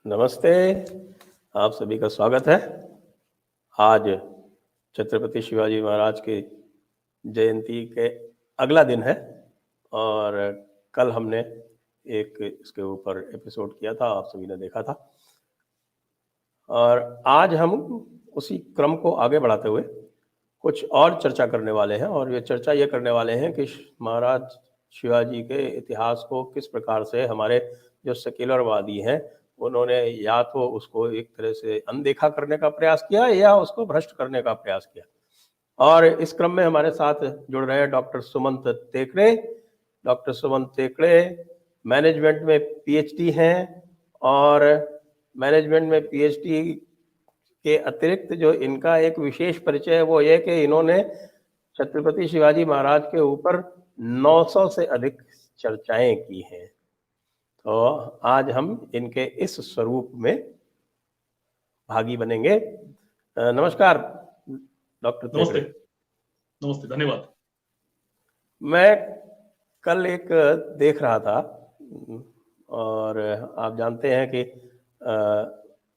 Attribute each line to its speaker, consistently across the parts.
Speaker 1: नमस्ते, आप सभी का स्वागत है। आज छत्रपति शिवाजी महाराज की जयंती के अगला दिन है और कल हमने एक इसके ऊपर एपिसोड किया था, आप सभी ने देखा था। और आज हम उसी क्रम को आगे बढ़ाते हुए कुछ और चर्चा करने वाले हैं और ये चर्चा ये करने वाले हैं कि महाराज शिवाजी के इतिहास को किस प्रकार से हमारे जो सेक्युलरवादी हैं उन्होंने या तो उसको एक तरह से अनदेखा करने का प्रयास किया या उसको भ्रष्ट करने का प्रयास किया। और इस क्रम में हमारे साथ जुड़ रहे हैं doctor Sumant Tekade. Doctor Sumant Tekade management में पीएचडी हैं और मैनेजमेंट में पीएचडी के अतिरिक्त जो इनका एक विशेष परिचय है वो ये कि इन्होंने छत्रपति शिवाजी महाराज के ऊपर 900 से अधिक चर्चाएं की हैं। तो आज हम इनके इस स्वरूप में भागी बनेंगे। नमस्कार डॉक्टर
Speaker 2: नमस्ते। नमस्ते, धन्यवाद।
Speaker 1: मैं कल एक देख रहा था और आप जानते हैं कि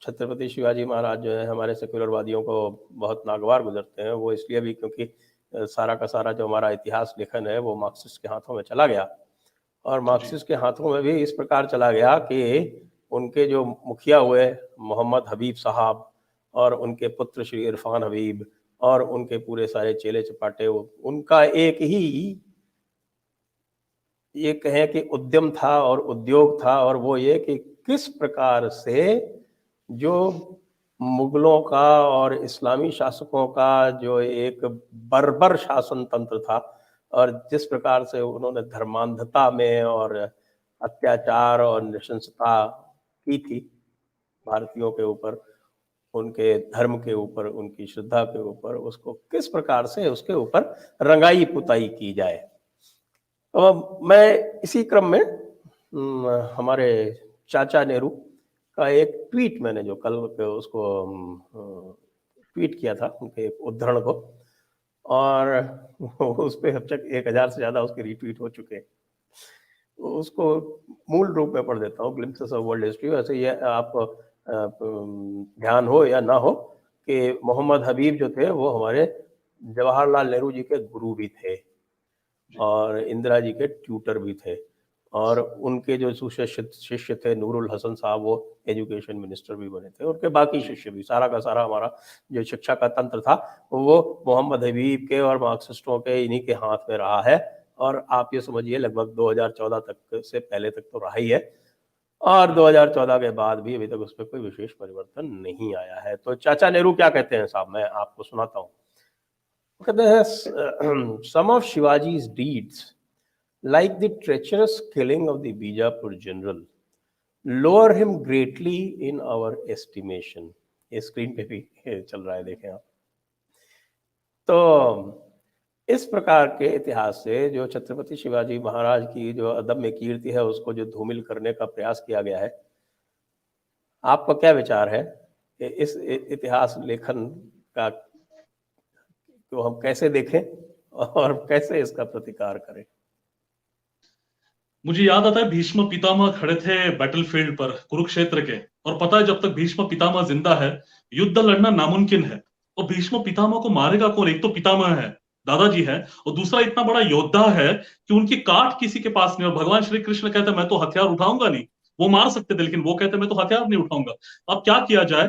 Speaker 1: छत्रपति शिवाजी महाराज जो है हमारे सेक्युलरवादियों को बहुत नागवार गुजरते हैं। वो इसलिए भी क्योंकि सारा का सारा जो हमारा इतिहास लेखन है वो मार्क्सिस्ट के हाथों में चला गया और मार्क्सिस्ट के हाथों में भी इस प्रकार चला गया कि उनके जो मुखिया हुए मोहम्मद हबीब साहब और उनके पुत्र श्री इरफान हबीब और उनके पूरे सारे चेले चपाटे, उनका एक ही ये कहें कि उद्यम था और उद्योग था और वो ये कि किस प्रकार से जो मुगलों का और इस्लामी शासकों का जो एक बर्बर शासन तंत्र था और जिस प्रकार से उन्होंने धर्मांधता में और अत्याचार और नृशंसता की थी भारतीयों के ऊपर, उनके धर्म के ऊपर, उनकी श्रद्धा के ऊपर, उसको किस प्रकार से उसके ऊपर रंगाई पुताई की जाए। अब मैं इसी क्रम में हमारे चाचा नेहरू का एक ट्वीट मैंने जो कल उसको ट्वीट किया था, उनके एक उद्धरण को, और उस पर अब तक 1000 से ज़्यादा उसके रीट्वीट हो चुके हैं। उसको मूल रूप में पढ़ देता हूँ, ग्लिम्पसेस ऑफ वर्ल्ड हिस्ट्री। वैसे ये आप ध्यान हो या ना हो कि मोहम्मद हबीब जो थे वो हमारे जवाहरलाल नेहरू जी के गुरु भी थे और इंदिरा जी के ट्यूटर भी थे और उनके जो शिष्य थे नूरुल हसन साहब, वो एजुकेशन मिनिस्टर भी बने थे। उनके बाकी शिष्य भी, सारा का सारा हमारा जो शिक्षा का तंत्र था वो मोहम्मद हबीब के और मार्क्सिस्टों के इन्हीं के हाथ में रहा है। और आप ये समझिए लगभग 2014 तक से पहले तक तो रहा ही है और 2014 के बाद भी अभी तक उस पर कोई विशेष परिवर्तन नहीं आया है। तो चाचा नेहरू क्या कहते हैं साहब, मैं आपको सुनाता हूँ। कहते हैं, सम of शिवाजी's deeds like the treacherous killing of the Bijapur general lower him greatly in our estimation। ये स्क्रीन पे भी चल रहा है, देखें आप। तो इस प्रकार के इतिहास से जो छत्रपति शिवाजी महाराज की जो अदम्य कीर्ति है उसको जो धूमिल करने का प्रयास किया गया है, आपका क्या विचार है इस इतिहास लेखन का, तो हम कैसे देखें और कैसे इसका प्रतिकार करें?
Speaker 2: मुझे याद आता है भीष्म पितामह खड़े थे बैटलफील्ड पर कुरुक्षेत्र के, और पता है जब तक भीष्म पितामह जिंदा है युद्ध लड़ना नामुमकिन है। और भीष्म पितामह को मारेगा कौन? एक तो पितामह है, दादाजी है, और दूसरा इतना बड़ा योद्धा है कि उनकी काट किसी के पास नहीं। और भगवान श्री कृष्ण कहते मैं तो हथियार उठाऊंगा नहीं। वो मार सकते थे लेकिन वो कहते मैं तो हथियार नहीं उठाऊंगा। अब क्या किया जाए?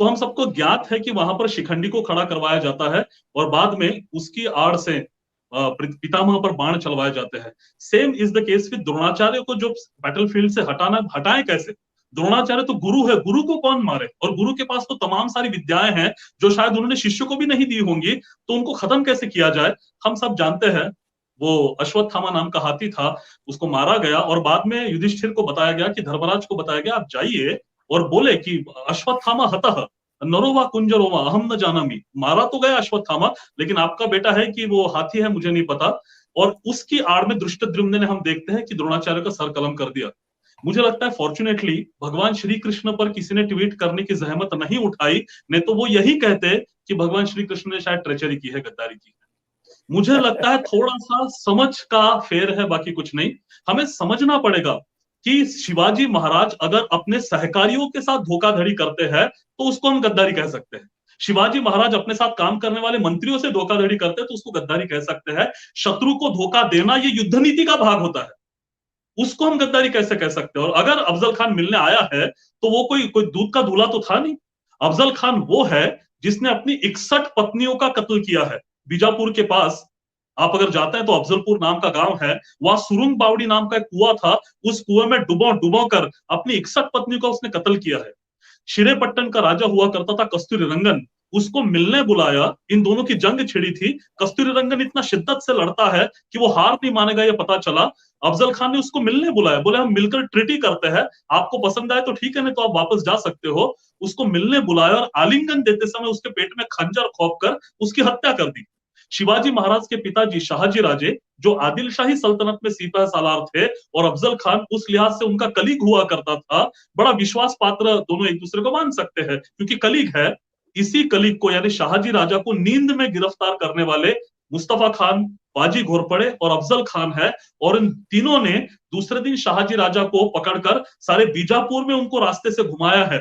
Speaker 2: तो हम सबको ज्ञात है कि वहां पर शिखंडी को खड़ा करवाया जाता है और बाद में उसकी आड़ से पितामह पर बाण चलवाए जाते हैं। Same is the case with Dronacharya को जो बैटलफील्ड से हटाना, हटाए कैसे? द्रोणाचार्य तो गुरु है, गुरु को कौन मारे? और गुरु के पास तो तमाम सारी विद्याएं हैं जो शायद उन्होंने शिष्य को भी नहीं दी होंगी, तो उनको खत्म कैसे किया जाए? हम सब जानते हैं वो अश्वत्थामा नाम का हाथी था, उसको मारा गया और बाद में युधिष्ठिर को बताया गया कि धर्मराज को बताया गया आप जाइए और बोले कि अश्वत्थामा हतः नरोवा कुंजरोवा अहम न जानामि। मारा तो गया अश्वत्थामा, लेकिन आपका बेटा है कि वो हाथी है मुझे नहीं पता। और उसकी आड़ में दृष्टद्युम्न ने हम देखते हैं कि द्रोणाचार्य का सर कलम कर दिया। मुझे लगता है फॉर्चुनेटली भगवान श्री कृष्ण पर किसी ने ट्वीट करने की जहमत नहीं उठाई, नहीं तो वो यही कहते कि भगवान श्री कृष्ण ने शायद ट्रेचरी की है, गद्दारी की है। मुझे लगता है थोड़ा सा समझ का फेर है, बाकी कुछ नहीं। हमें समझना पड़ेगा कि शिवाजी महाराज अगर अपने सहकारियों के साथ धोखाधड़ी करते हैं तो उसको हम गद्दारी कह सकते हैं। शिवाजी महाराज अपने साथ काम करने वाले मंत्रियों से धोखाधड़ी करते हैं तो उसको गद्दारी कह सकते हैं। शत्रु को धोखा देना ये युद्ध नीति का भाग होता है, उसको हम गद्दारी कैसे कह सकते हैं। और अगर अफजल खान मिलने आया है तो वो कोई कोई दूध का दूल्हा तो था नहीं। अफजल खान वो है जिसने अपनी 61 पत्नियों का कत्ल किया है। बीजापुर के पास आप अगर जाते हैं तो अफजलपुर नाम का गांव है, वहां सुरुंग बावड़ी नाम का एक कुआं था, उस कुएं में डुबो डुबो कर अपनी 61 पत्नियों का उसने कत्ल किया है। शिरेपट्टन का राजा हुआ करता था कस्तूरी रंगन, उसको मिलने बुलाया, इन दोनों की जंग छिड़ी थी। कस्तूरी रंगन इतना शिद्दत से लड़ता है कि वो हार नहीं मानेगा, ये पता चला। अफजल खान ने उसको मिलने बुलाया, बोले हम मिलकर ट्रीटी करते हैं, आपको पसंद आए तो ठीक है, नहीं तो आप वापस जा सकते हो। उसको मिलने बुलाया और आलिंगन देते समय उसके पेट में खंजर खोप कर उसकी हत्या कर दी। शिवाजी महाराज के पिताजी शाहजी राजे, जो आदिल शाही सल्तनत में सिपह सालार थे, और अफजल खान उस लिहाज से उनका कलीग हुआ करता था, बड़ा विश्वास पात्र दोनों एक दूसरे को मान सकते हैं क्योंकि कलीग है। इसी कलीग को यानी शाहजी राजा को नींद में गिरफ्तार करने वाले मुस्तफा खान, बाजी घोरपड़े और अफजल खान है, और इन तीनों ने दूसरे दिन शाहजी राजा को पकड़कर सारे बीजापुर में उनको रास्ते से घुमाया है।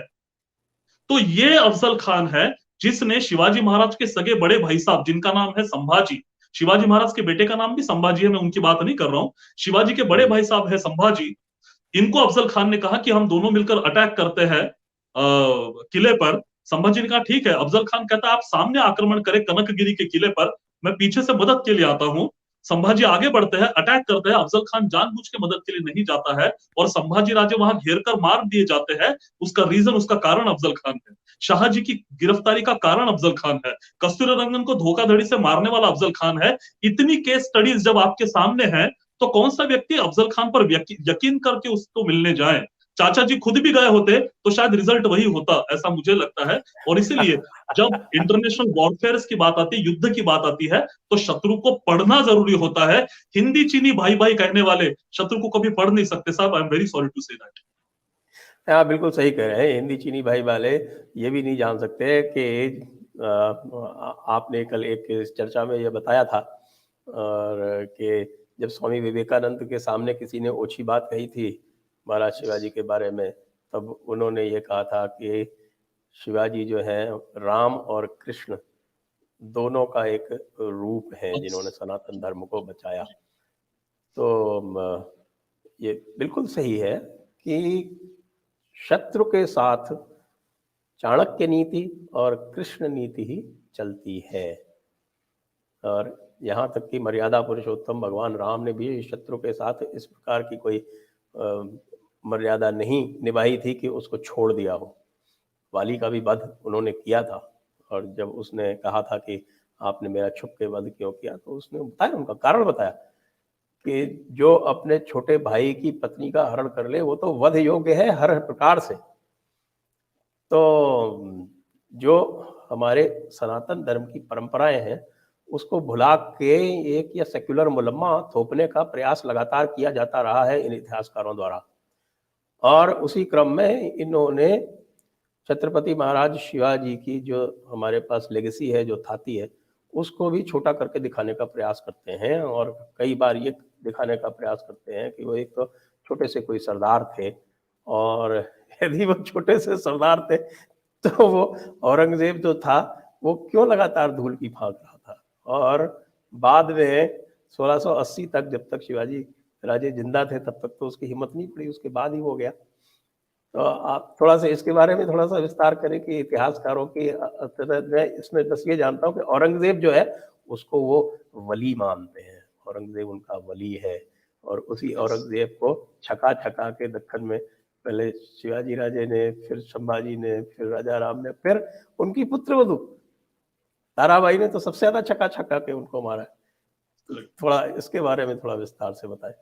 Speaker 2: तो ये अफजल खान है जिसने शिवाजी महाराज के सगे बड़े भाई साहब, जिनका नाम है संभाजी, शिवाजी महाराज के बेटे का नाम भी संभाजी है, मैं उनकी बात नहीं कर रहा हूं, शिवाजी के बड़े भाई साहब है संभाजी, इनको अफजल खान ने कहा कि हम दोनों मिलकर अटैक करते हैं किले पर। संभाजी ने कहा ठीक है। अफजल खान कहता है आप सामने आक्रमण करें कनकगिरी के किले पर, मैं पीछे से मदद के लिए आता हूं। संभाजी आगे बढ़ते हैं, अटैक करते हैं, अफजल खान जानबूझ के मदद के लिए नहीं जाता है और संभाजी राजे वहां घेर कर मार दिए जाते हैं। उसका रीजन, उसका कारण अफजल खान है। शाहजी की गिरफ्तारी का कारण अफजल खान है। कस्तूरी रंगन को धोखाधड़ी से मारने वाला अफजल खान है। इतनी केस स्टडीज जब आपके सामने है तो कौन सा व्यक्ति अफजल खान पर यकीन करके उसको मिलने जाए। चाचा जी खुद भी गए होते तो शायद रिजल्ट वही होता, ऐसा मुझे लगता है। और इसीलिए जब इंटरनेशनल वॉरफेयर की बात आती है, युद्ध की बात आती है, तो शत्रु को पढ़ना जरूरी होता है। हिंदी चीनी भाई भाई कहने वाले शत्रु को कभी पढ़ नहीं सकते साहब। I am very sorry to say that.
Speaker 1: हाँ, बिल्कुल सही कह रहे हैं। हिंदी चीनी भाई वाले ये भी नहीं जान सकते कि आपने कल एक चर्चा में ये बताया था और कि जब स्वामी विवेकानंद के सामने किसी ने ओछी बात कही थी महाराज शिवाजी के बारे में, तब उन्होंने ये कहा था कि शिवाजी जो है राम और कृष्ण दोनों का एक रूप है जिन्होंने सनातन धर्म को बचाया। तो ये बिल्कुल सही है कि शत्रु के साथ चाणक्य नीति और कृष्ण नीति ही चलती है। और यहाँ तक कि मर्यादा पुरुषोत्तम भगवान राम ने भी शत्रु के साथ इस प्रकार की कोई मर्यादा नहीं निभाई थी कि उसको छोड़ दिया हो। वाली का भी वध उन्होंने किया था, और जब उसने कहा था कि आपने मेरा छुप के वध क्यों किया, तो उसने बताया, उनका कारण बताया कि जो अपने छोटे भाई की पत्नी का हरण कर ले वो तो वध योग्य है हर प्रकार से। तो जो हमारे सनातन धर्म की परंपराएं हैं उसको भुला के एक या सेक्युलर मुलम्मा थोपने का प्रयास लगातार किया जाता रहा है इन इतिहासकारों द्वारा। और उसी क्रम में इन्होंने छत्रपति महाराज शिवाजी की जो हमारे पास लेगेसी है, जो थाती है, उसको भी छोटा करके दिखाने का प्रयास करते हैं। और कई बार ये दिखाने का प्रयास करते हैं कि वो एक तो छोटे से कोई सरदार थे, और यदि वो छोटे से सरदार थे तो वो औरंगजेब जो था वो क्यों लगातार धूल की फांक रहा था। और बाद में 1680 तक, जब तक शिवाजी राजे जिंदा थे, तब तक तो उसकी हिम्मत नहीं पड़ी, उसके बाद ही हो गया। तो आप थोड़ा सा इसके बारे में थोड़ा सा विस्तार करें कि इतिहासकारों की मैं इसमें बस ये जानता हूँ कि औरंगजेब जो है उसको वो वली मानते हैं, औरंगजेब उनका वली है। और उसी औरंगजेब को छका छका के दक्कन में पहले शिवाजी राजे ने, फिर संभाजी ने, फिर राजा राम ने, फिर उनकी पुत्रवधू ताराबाई ने तो सबसे ज्यादा छका छका के उनको मारा। थोड़ा इसके बारे में थोड़ा विस्तार से बताएं।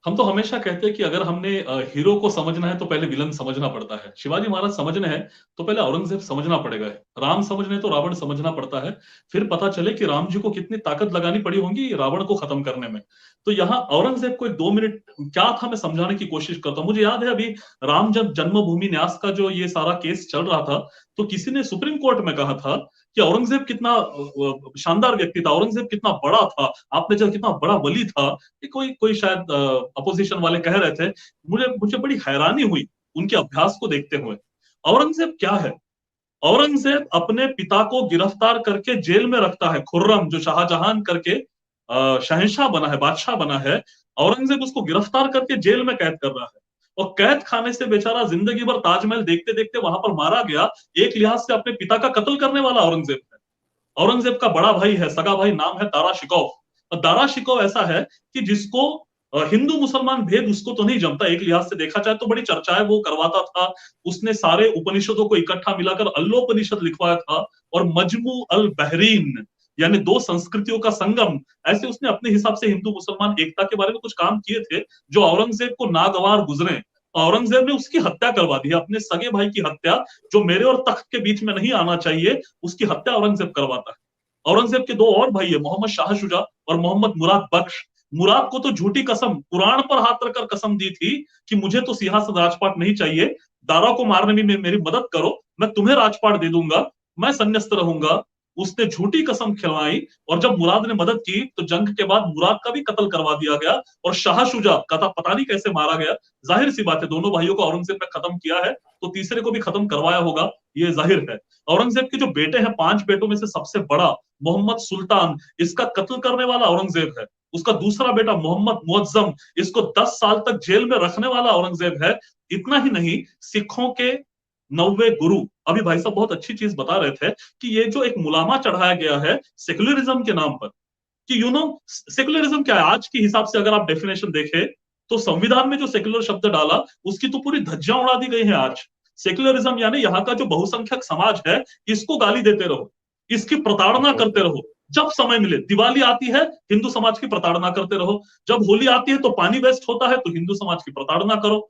Speaker 2: हम तो हमेशा कहते हैं कि अगर हमने हीरो को समझना है तो पहले विलन समझना पड़ता है। शिवाजी महाराज समझने हैं तो पहले औरंगजेब समझना पड़ेगा। राम समझने तो रावण समझना पड़ता है, फिर पता चले कि राम जी को कितनी ताकत लगानी पड़ी होगी रावण को खत्म करने में। तो यहाँ औरंगजेब को एक 2 मिनट क्या था, मैं समझाने की कोशिश करता हूँ। मुझे याद है अभी राम जब जन्मभूमि न्यास का जो ये सारा केस चल रहा था, तो किसी ने सुप्रीम कोर्ट में कहा था कि औरंगजेब कितना शानदार व्यक्ति था, औरंगजेब कितना बड़ा था, आपने जब कितना बड़ा वली था। कि कोई कोई शायद अपोजिशन वाले कह रहे थे। मुझे मुझे बड़ी हैरानी हुई उनके अभ्यास को देखते हुए। औरंगजेब क्या है? औरंगजेब अपने पिता को गिरफ्तार करके जेल में रखता है। खुर्रम जो शाहजहां करके शहंशाह बना है, बादशाह बना है, औरंगजेब उसको गिरफ्तार करके जेल में कैद कर रहा है। और कैद खाने से बेचारा जिंदगी भर ताजमहल देखते देखते वहां पर मारा गया। एक लिहाज से अपने पिता का कत्ल करने वाला औरंगजेब है। औरंगजेब का बड़ा भाई है, सगा भाई, नाम है दारा शिकोह। और दारा शिकोह ऐसा है कि जिसको हिंदू मुसलमान भेद उसको तो नहीं जमता, एक लिहाज से देखा जाए तो बड़ी चर्चाएं वो करवाता था। उसने सारे उपनिषदों को इकट्ठा मिलाकर अल्लोपनिषद लिखवाया था, और मजमू अल बहरीन यानी दो संस्कृतियों का संगम, ऐसे उसने अपने हिसाब से हिंदू मुसलमान एकता के बारे में कुछ काम किए थे जो औरंगजेब को नागवार गुजरे। औरंगजेब ने उसकी हत्या करवा दी है, अपने सगे भाई की हत्या, जो मेरे और तख्त के बीच में नहीं आना चाहिए, उसकी हत्या औरंगजेब करवाता है। औरंगजेब के दो और भाई है, मोहम्मद शाह शुजा और मोहम्मद मुराद बख्श। मुराद को तो झूठी कसम, कुरान पर हाथ रखकर कसम दी थी कि मुझे तो सिंहासन राजपाट नहीं चाहिए, दारा को मारने में मेरी मदद करो, मैं तुम्हें राजपाट दे दूंगा, मैं संन्यास्त रहूंगा। उसने झूठी कसम खिलवाई, और जब मुराद ने मदद की तो जंग के बाद मुराद का भी कत्ल करवा दिया गया, और शाह शुजा का पता नहीं कैसे मारा गया। जाहिर सी बात है, दोनों भाइयों को औरंगजेब ने खत्म किया है, तो तीसरे को भी खत्म करवाया होगा, ये जाहिर है। औरंगजेब के जो बेटे हैं, 5 बेटों में से सबसे बड़ा मोहम्मद सुल्तान, इसका कत्ल करने वाला औरंगजेब है। उसका दूसरा बेटा मोहम्मद मुअज्जम, इसको 10 साल तक जेल में रखने वाला औरंगजेब है। इतना ही नहीं, सिखों के 90 गुरु, अभी भाई साहब बहुत अच्छी चीज बता रहे थे कि ये जो एक मुलामा चढ़ाया गया है सेक्युलरिज्म के नाम पर, कि सेक्युलरिज्म क्या है आज के हिसाब से, अगर आप डेफिनेशन देखें तो संविधान में जो सेक्युलर शब्द डाला उसकी तो पूरी धज्जियां उड़ा दी गई है आज। सेक्युलरिज्म यानी यहाँ का जो बहुसंख्यक समाज है, इसको गाली देते रहो, इसकी प्रताड़ना करते रहो, जब समय मिले। दिवाली आती है, हिंदू समाज की प्रताड़ना करते रहो, जब होली आती है तो पानी वेस्ट होता है तो हिंदू समाज की प्रताड़ना करो।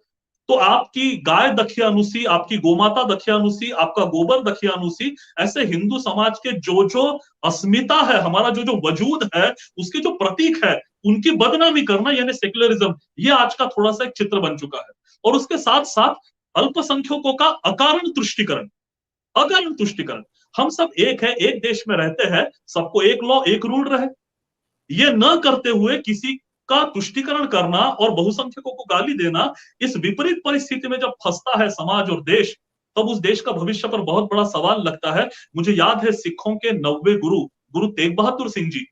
Speaker 2: तो आपकी गाय दखियानुसी, आपकी गोमाता दखियानुसी, आपका गोबर दखियानुसी, ऐसे हिंदू समाज के जो जो अस्मिता है, हमारा जो जो वजूद है, उसके जो प्रतीक है, उनकी बदनामी करना, यानी सेक्युलरिज्म, ये आज का थोड़ा सा एक चित्र बन चुका है। और उसके साथ साथ अल्पसंख्यकों का अकारण तुष्टिकरण, अकारण तुष्टिकरण। हम सब एक है, एक देश में रहते हैं, सबको एक लॉ एक रूल रहे, ये न करते हुए किसी का तुष्टिकरण करना और बहुसंख्यकों को गाली देना, इस विपरीत परिस्थिति में जब फंसता है समाज और देश, तब उस देश का भविष्य पर बहुत बड़ा सवाल लगता है। मुझे याद है सिखों के 90 गुरु, गुरु तेग बहादुर सिंह जी,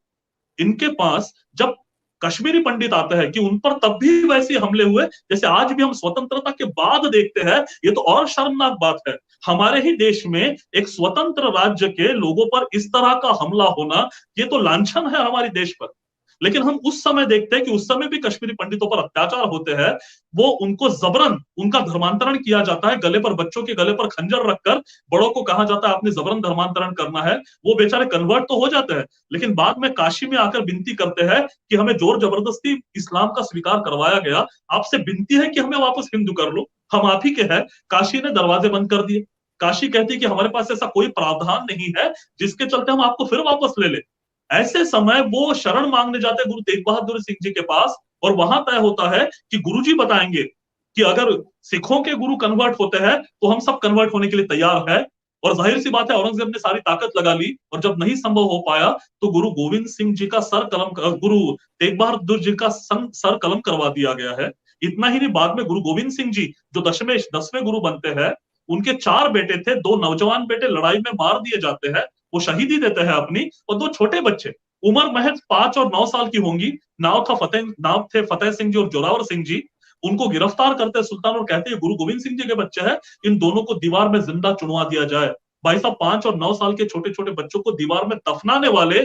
Speaker 2: इनके पास जब कश्मीरी पंडित आते हैं कि उन पर तब भी वैसे हमले हुए जैसे आज भी हम स्वतंत्रता के बाद देखते हैं। ये तो और शर्मनाक बात है, हमारे ही देश में एक स्वतंत्र राज्य के लोगों पर इस तरह का हमला होना, ये तो लांछन है हमारे देश पर। लेकिन हम उस समय देखते हैं कि उस समय भी कश्मीरी पंडितों पर अत्याचार होते हैं, वो उनको जबरन उनका धर्मांतरण किया जाता है, गले पर, बच्चों के गले पर खंजर रखकर बड़ों को कहा जाता है आपने जबरन धर्मांतरण करना है। वो बेचारे कन्वर्ट तो हो जाते हैं, लेकिन बाद में काशी में आकर विनती करते हैं कि हमें जोर जबरदस्ती इस्लाम का स्वीकार करवाया गया, आपसे विनती है कि हमें वापस हिंदू कर लो, हम आप ही के हैं। काशी ने दरवाजे बंद कर दिए। काशी कहती है कि हमारे पास ऐसा कोई प्रावधान नहीं है जिसके चलते हम आपको फिर वापस ले ले। ऐसे समय वो शरण मांगने जाते गुरु तेग बहादुर सिंह जी के पास, और वहां तय होता है कि गुरुजी बताएंगे कि अगर सिखों के गुरु कन्वर्ट होते हैं तो हम सब कन्वर्ट होने के लिए तैयार है। और जाहिर सी बात है औरंगजेब ने सारी ताकत लगा ली, और जब नहीं संभव हो पाया तो गुरु गोविंद सिंह जी का सर कलम, गुरु तेग बहादुर जी का सर कलम करवा दिया गया है। इतना ही नहीं, बाद में गुरु गोविंद सिंह जी जो 10वें गुरु बनते हैं, उनके 4 बेटे थे, 2 नौजवान बेटे लड़ाई में मार दिए जाते हैं, वो शहीदी देते हैं अपनी, और 2 छोटे बच्चे, उम्र महज 5 और 9 साल की होंगी, नाम थे फतेह सिंह जी और जोरावर सिंह जी। उनको गिरफ्तार करते हैं सुल्तान और कहते हैं गुरु गोविंद सिंह जी के बच्चे हैं, इन दोनों को दीवार में जिंदा चुनवा दिया जाए। भाई साहब, 5 और 9 साल के छोटे छोटे बच्चों को दीवार में दफनाने वाले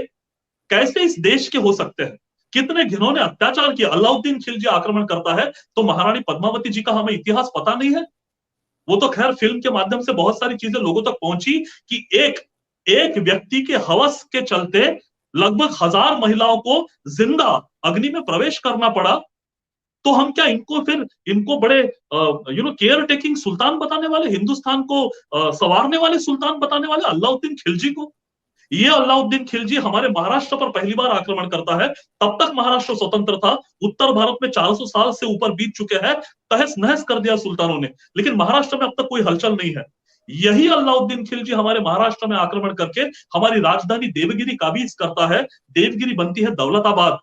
Speaker 2: कैसे इस देश के हो सकते हैं? कितने घिनौने अत्याचार किया। अलाउद्दीन खिलजी आक्रमण करता है तो महारानी पद्मावती जी का हमें इतिहास पता नहीं है? वो तो खैर फिल्म के माध्यम से बहुत सारी चीजें लोगों तक पहुंची कि एक एक व्यक्ति के हवस के चलते लगभग 1000 महिलाओं को जिंदा अग्नि में प्रवेश करना पड़ा। तो हम क्या इनको फिर इनको बड़े केयर टेकिंग सुल्तान बताने वाले, हिंदुस्तान को संवारने वाले सुल्तान बताने वाले अलाउद्दीन खिलजी को? ये अलाउद्दीन खिलजी हमारे महाराष्ट्र पर पहली बार आक्रमण करता है। तब तक महाराष्ट्र स्वतंत्र था, उत्तर भारत में 400 साल से ऊपर बीत चुके हैं, तहस नहस कर दिया सुल्तानों ने, लेकिन महाराष्ट्र में अब तक कोई हलचल नहीं है। यही अलाउद्दीन खिलजी हमारे महाराष्ट्र में आक्रमण करके हमारी राजधानी देवगिरी काबीज करता है। देवगिरी बनती है दौलताबाद,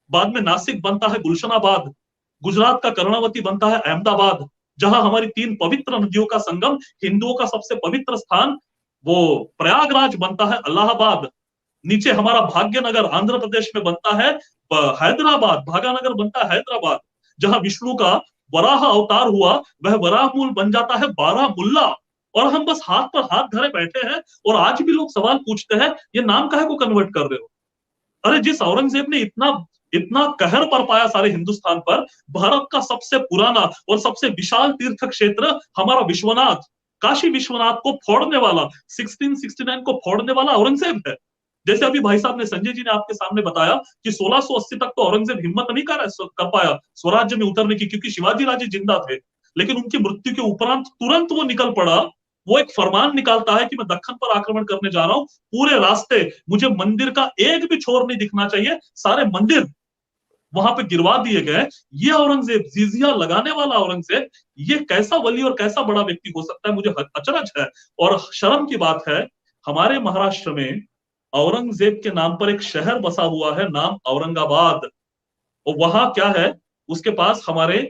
Speaker 2: बाद में नासिक बनता है गुलशनाबाद, गुजरात का कर्णावती बनता है अहमदाबाद, जहां हमारी 3 पवित्र नदियों का संगम, हिंदुओं का सबसे पवित्र स्थान वो प्रयागराज बनता है इलाहाबाद। नीचे हमारा भाग्यनगर आंध्र प्रदेश में बनता है हैदराबाद, भागानगर बनता है हैदराबाद। जहां विष्णु का वराह अवतार हुआ, वह वराह मूल बन जाता है बारामुल्ला। और हम बस हाथ पर हाथ धरे बैठे हैं, और आज भी लोग सवाल पूछते हैं ये नाम काहे को कन्वर्ट कर रहे हो? अरे जिस औरंगजेब ने इतना इतना कहर बरपाया सारे हिंदुस्तान पर, भारत का सबसे पुराना और सबसे विशाल तीर्थ क्षेत्र हमारा विश्वनाथ, काशी विश्वनाथ को फोड़ने वाला, 1669 को फोड़ने वाला औरंगजेब है। जैसे अभी भाई साहब ने, संजय जी ने आपके सामने बताया कि 1680 तक तो औरंगजेब हिम्मत नहीं कर पाया स्वराज्य में उतरने की, क्योंकि शिवाजी राजे जिंदा थे। लेकिन उनकी मृत्यु के उपरांत तुरंत वो निकल पड़ा। वो एक फरमान निकालता है कि मैं दक्कन पर आक्रमण करने जा रहा हूं, पूरे रास्ते मुझे मंदिर का एक भी छोर नहीं दिखना चाहिए, सारे मंदिर वहां पे गिरवा दिए गए। ये औरंगजेब, जिजिया लगाने वाला औरंगजेब, ये कैसा वली और कैसा बड़ा व्यक्ति हो सकता है, मुझे अचरज है। और शर्म की बात है, हमारे महाराष्ट्र में औरंगजेब के नाम पर एक शहर बसा हुआ है, नाम औरंगाबाद। और वहां क्या है, उसके पास हमारे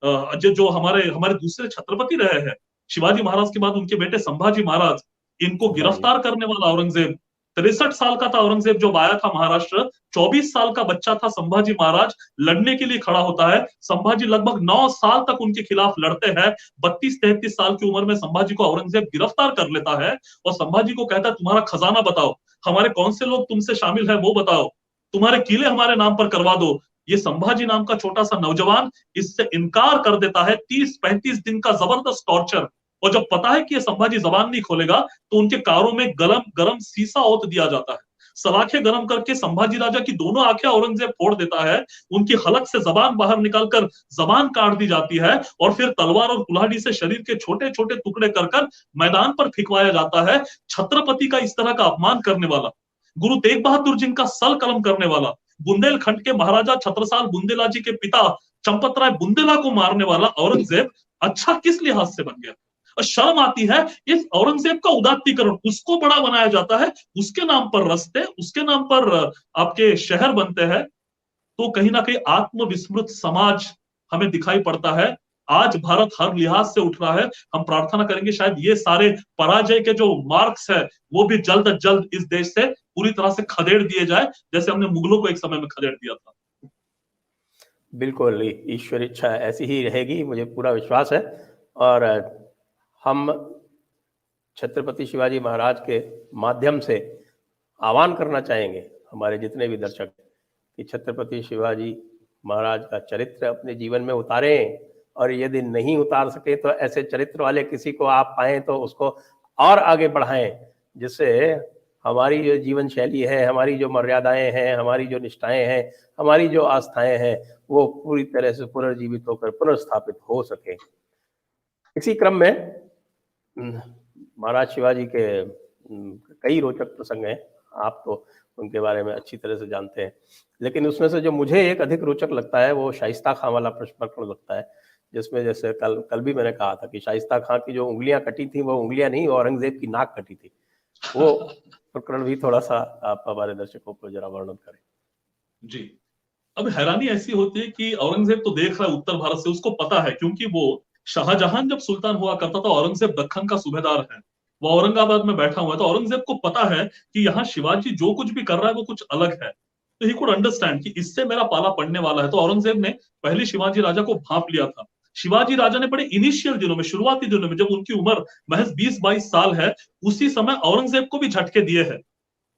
Speaker 2: जो हमारे हमारे दूसरे छत्रपति रहे हैं, शिवाजी महाराज के बाद उनके बेटे संभाजी महाराज, इनको गिरफ्तार करने वाला औरंगजेब। 63 साल का था औरंगजेब जब आया था महाराष्ट्र, 24 साल का बच्चा था संभाजी महाराज, लड़ने के लिए खड़ा होता है। संभाजी लगभग 9 साल तक उनके खिलाफ लड़ते हैं। 32-33 साल की उम्र में संभाजी को औरंगजेब गिरफ्तार कर लेता है, और संभाजी को कहता है तुम्हारा खजाना बताओ, हमारे कौन से लोग तुमसे शामिल है वो बताओ, तुम्हारे किले हमारे नाम पर करवा दो। ये संभाजी नाम का छोटा सा नौजवान इससे इनकार कर देता है। 30-35 दिन का जबरदस्त टॉर्चर, और जब पता है कि ये संभाजी जबान नहीं खोलेगा, तो उनके कारों में गरम गरम सीसा ओत दिया जाता है। सलाखें गरम करके संभाजी राजा की दोनों आंखें औरंगजेब फोड़ देता है, उनकी हलक से जबान बाहर निकालकर जबान काट दी जाती है, और फिर तलवार और कुल्हाड़ी से शरीर के छोटे छोटे टुकड़े कर कर मैदान पर फेंकवाया जाता है। छत्रपति का इस तरह का अपमान करने वाला, गुरु तेग बहादुर जिनका सल कलम करने वाला, बुंदेलखंड के महाराजा छत्रसाल बुंदेला जी के पिता चंपत राय बुंदेला को मारने वाला औरंगजेब अच्छा किस लिहाज से बन गया? और शर्म आती है इस औरंगजेब का उदात्तीकरण, उसको बड़ा बनाया जाता है, उसके नाम पर रस्ते, उसके नाम पर आपके शहर बनते हैं। तो कहीं ना कहीं आत्मविस्मृत समाज हमें दिखाई पड़ता है। आज भारत हर लिहाज से उठ रहा है। हम प्रार्थना करेंगे शायद ये सारे पराजय के जो मार्क्स है वो भी जल्द अज जल्द इस देश से पूरी तरह से खदेड़ दिए जाए, जैसे हमने मुगलों को एक समय में खदेड़ दिया था।
Speaker 1: बिल्कुल, ईश्वर इच्छा ऐसी ही रहेगी, मुझे पूरा विश्वास है। और हम छत्रपति शिवाजी महाराज के माध्यम से आह्वान करना चाहेंगे हमारे जितने भी दर्शक कि छत्रपति शिवाजी महाराज का चरित्र अपने जीवन में उतारें, और यदि नहीं उतार सके तो ऐसे चरित्र वाले किसी को आप पाएं तो उसको और आगे बढ़ाएं, जिससे हमारी जो जीवन शैली है, हमारी जो मर्यादाएं हैं, हमारी जो निष्ठाएं हैं, हमारी जो आस्थाएं हैं, वो पूरी तरह से पुनर्जीवित होकर पुनर्स्थापित हो सके। इसी क्रम में महाराज शिवाजी के कई रोचक प्रसंग हैं, आप तो उनके बारे में अच्छी तरह से जानते हैं, लेकिन उसमें से जो मुझे एक अधिक रोचक लगता है वो शाइस्ता खां वाला प्रकरण लगता है, जिसमें जैसे कल भी मैंने कहा था कि शाइस्ता खां की जो उंगलियां कटी थी वो उंगलियां नहीं, औरंगजेब की नाक कटी थी। वो प्रकरण भी थोड़ा सा आप हमारे दर्शकों को जरा वर्णन करें।
Speaker 2: जी, अब हैरानी ऐसी होती है कि औरंगजेब तो देख रहा है उत्तर भारत से, उसको पता है, क्योंकि वो शाहजहां जब सुल्तान हुआ करता था, औरंगजेब दक्कन का सूबेदार है, वो औरंगाबाद में बैठा हुआ है, तो औरंगजेब को पता है कि यहाँ शिवाजी जो कुछ भी कर रहा है वो कुछ अलग है। तो ही कुड अंडरस्टैंड कि इससे मेरा पाला पड़ने वाला है। तो औरंगजेब ने पहले शिवाजी राजा को भांप लिया था। शिवाजी राजा ने बड़े इनिशियल दिनों में, शुरुआती दिनों में, जब उनकी उम्र महज 20-22 साल है, उसी समय औरंगजेब को भी झटके दिए हैं।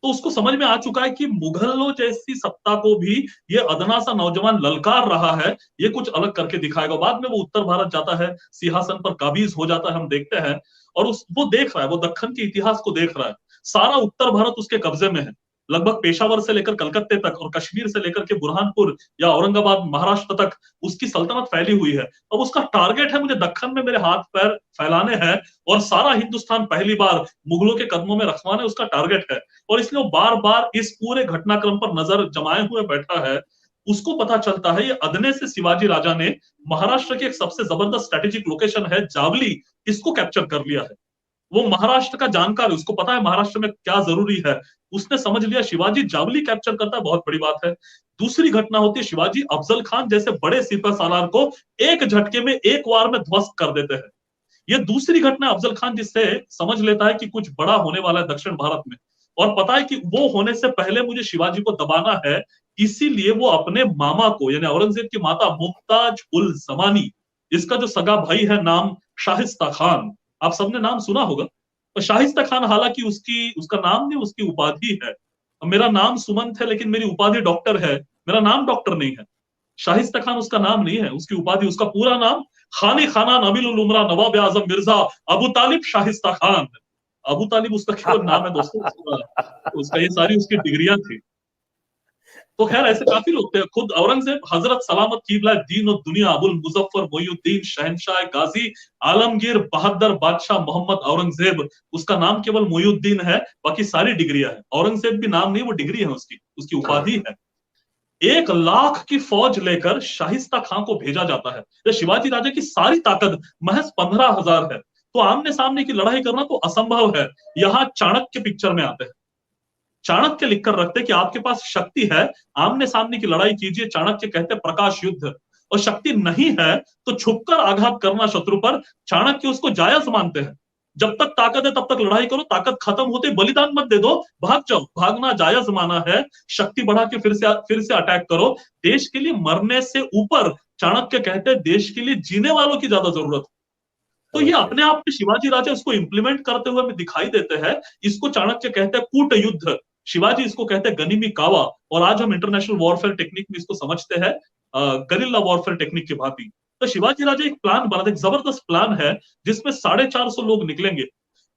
Speaker 2: तो उसको समझ में आ चुका है कि मुगलों जैसी सत्ता को भी ये अदना सा नौजवान ललकार रहा है, ये कुछ अलग करके दिखाएगा। बाद में वो उत्तर भारत जाता है, सिंहासन पर काबिज हो जाता है, हम देखते हैं। और वो देख रहा है, वो दक्कन के इतिहास को देख रहा है, सारा उत्तर भारत उसके कब्जे में है। लगभग पेशावर से लेकर कलकत्ते तक और कश्मीर से लेकर के बुरहानपुर या औरंगाबाद महाराष्ट्र तक उसकी सल्तनत फैली हुई है। अब उसका टारगेट है मुझे दक्कन में मेरे हाथ पैर फैलाने हैं और सारा हिंदुस्तान पहली बार मुगलों के कदमों में रखवाने उसका टारगेट है। और इसलिए वो बार बार इस पूरे घटनाक्रम पर नजर जमाए हुए बैठा है। उसको पता चलता है ये अदने से शिवाजी राजा ने महाराष्ट्र की एक सबसे जबरदस्त स्ट्रेटेजिक लोकेशन है जावली, इसको कैप्चर कर लिया है। वो महाराष्ट्र का जानकार है, उसको पता है महाराष्ट्र में क्या जरूरी है। उसने समझ लिया शिवाजी जावली कैप्चर करता है, बहुत बड़ी बात है। दूसरी घटना होती है सिपाही अफजल खान जैसे बड़े सिपह सालार को एक झटके में एक वार में ध्वस्त कर देते हैं। ये दूसरी घटना अफजल खान जिससे समझ लेता है कि कुछ बड़ा होने वाला है दक्षिण भारत में, और पता है कि वो होने से पहले मुझे शिवाजी को दबाना है। इसीलिए वो अपने मामा को यानी औरंगजेब की माता मुमताज उल जमानी, इसका जो सगा भाई है नाम शाहिस्ता खान, आप सबने नाम सुना होगा। तो शाहिस्ता खान हालांकि उसका नाम नहीं, उसकी उपाधि है। मेरा नाम सुमंत है लेकिन मेरी उपाधि डॉक्टर है, मेरा नाम डॉक्टर नहीं है। शाहिस्ता खान उसका नाम नहीं है, उसकी उपाधि, उसका पूरा नाम खानी खाना नबील उल उमरा नवाब आजम मिर्जा अबू तालिब शाहिस्ता खान। अबू तालिब उसका केवल नाम है दोस्तों, उसका ये सारी उसकी डिग्रियां थी। तो खैर ऐसे काफी लोग थे। खुद औरंगजेब हजरत सलामत कीबला दीन और दुनिया अबुल मुजफ्फर मोइनुद्दीन शहनशाह गाजी आलमगीर बहादुर बादशाह मोहम्मद औरंगजेब, उसका नाम केवल मोइनुद्दीन है, बाकी सारी डिग्रियां है। औरंगजेब भी नाम नहीं, वो डिग्री है उसकी उपाधि है। 1 लाख की फौज लेकर शाहिस्ता खां को भेजा जाता है। तो शिवाजी राजा की सारी ताकत महज 15,000 है, तो आमने सामने की लड़ाई करना तो असंभव है। यहां चाणक्य पिक्चर में आते हैं। चाणक्य लिखकर रखते कि आपके पास शक्ति है, आमने सामने की लड़ाई कीजिए। चाणक्य कहते प्रकाश युद्ध। और शक्ति नहीं है तो छुपकर आघात करना शत्रु पर, चाणक्य उसको जायज मानते हैं। जब तक ताकत है तब तक लड़ाई करो, ताकत खत्म होते बलिदान मत दे दो, भाग जाओ। भागना जायज माना है, शक्ति बढ़ा के फिर से अटैक करो। देश के लिए मरने से ऊपर चाणक्य कहते हैं देश के लिए जीने वालों की ज्यादा जरूरत। तो ये अपने आप में शिवाजी राजा इसको इंप्लीमेंट करते हुए हमें दिखाई देते हैं। इसको चाणक्य कहते हैं कूट युद्ध, शिवाजी इसको कहते हैं गनिमी कावा, और आज हम इंटरनेशनल वॉरफेयर टेक्निक में इसको समझते हैं गरिल्ला वॉरफेयर टेक्निक की भांति। तो शिवाजी राजा एक प्लान बना, एक जबरदस्त प्लान है जिसमें 450 लोग निकलेंगे।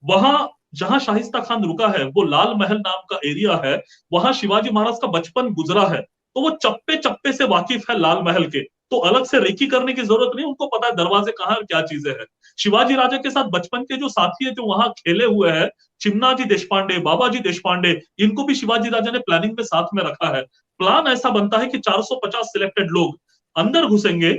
Speaker 2: वहां जहां शाहिस्ता खान रुका है वो लाल महल नाम का एरिया है, वहां शिवाजी महाराज का बचपन गुजरा है, तो वो चप्पे चप्पे से वाकिफ है लाल महल के। तो अलग से रेकी करने की जरूरत नहीं, उनको पता है दरवाजे कहाँ और क्या चीजें हैं। शिवाजी राजा के साथ बचपन के जो साथी है जो वहां खेले हुए हैं, चिमनाजी देशपांडे, बाबाजी देशपांडे, इनको भी शिवाजी राजा ने प्लानिंग में साथ में रखा है। प्लान ऐसा बनता है कि 450 सिलेक्टेड लोग अंदर घुसेंगे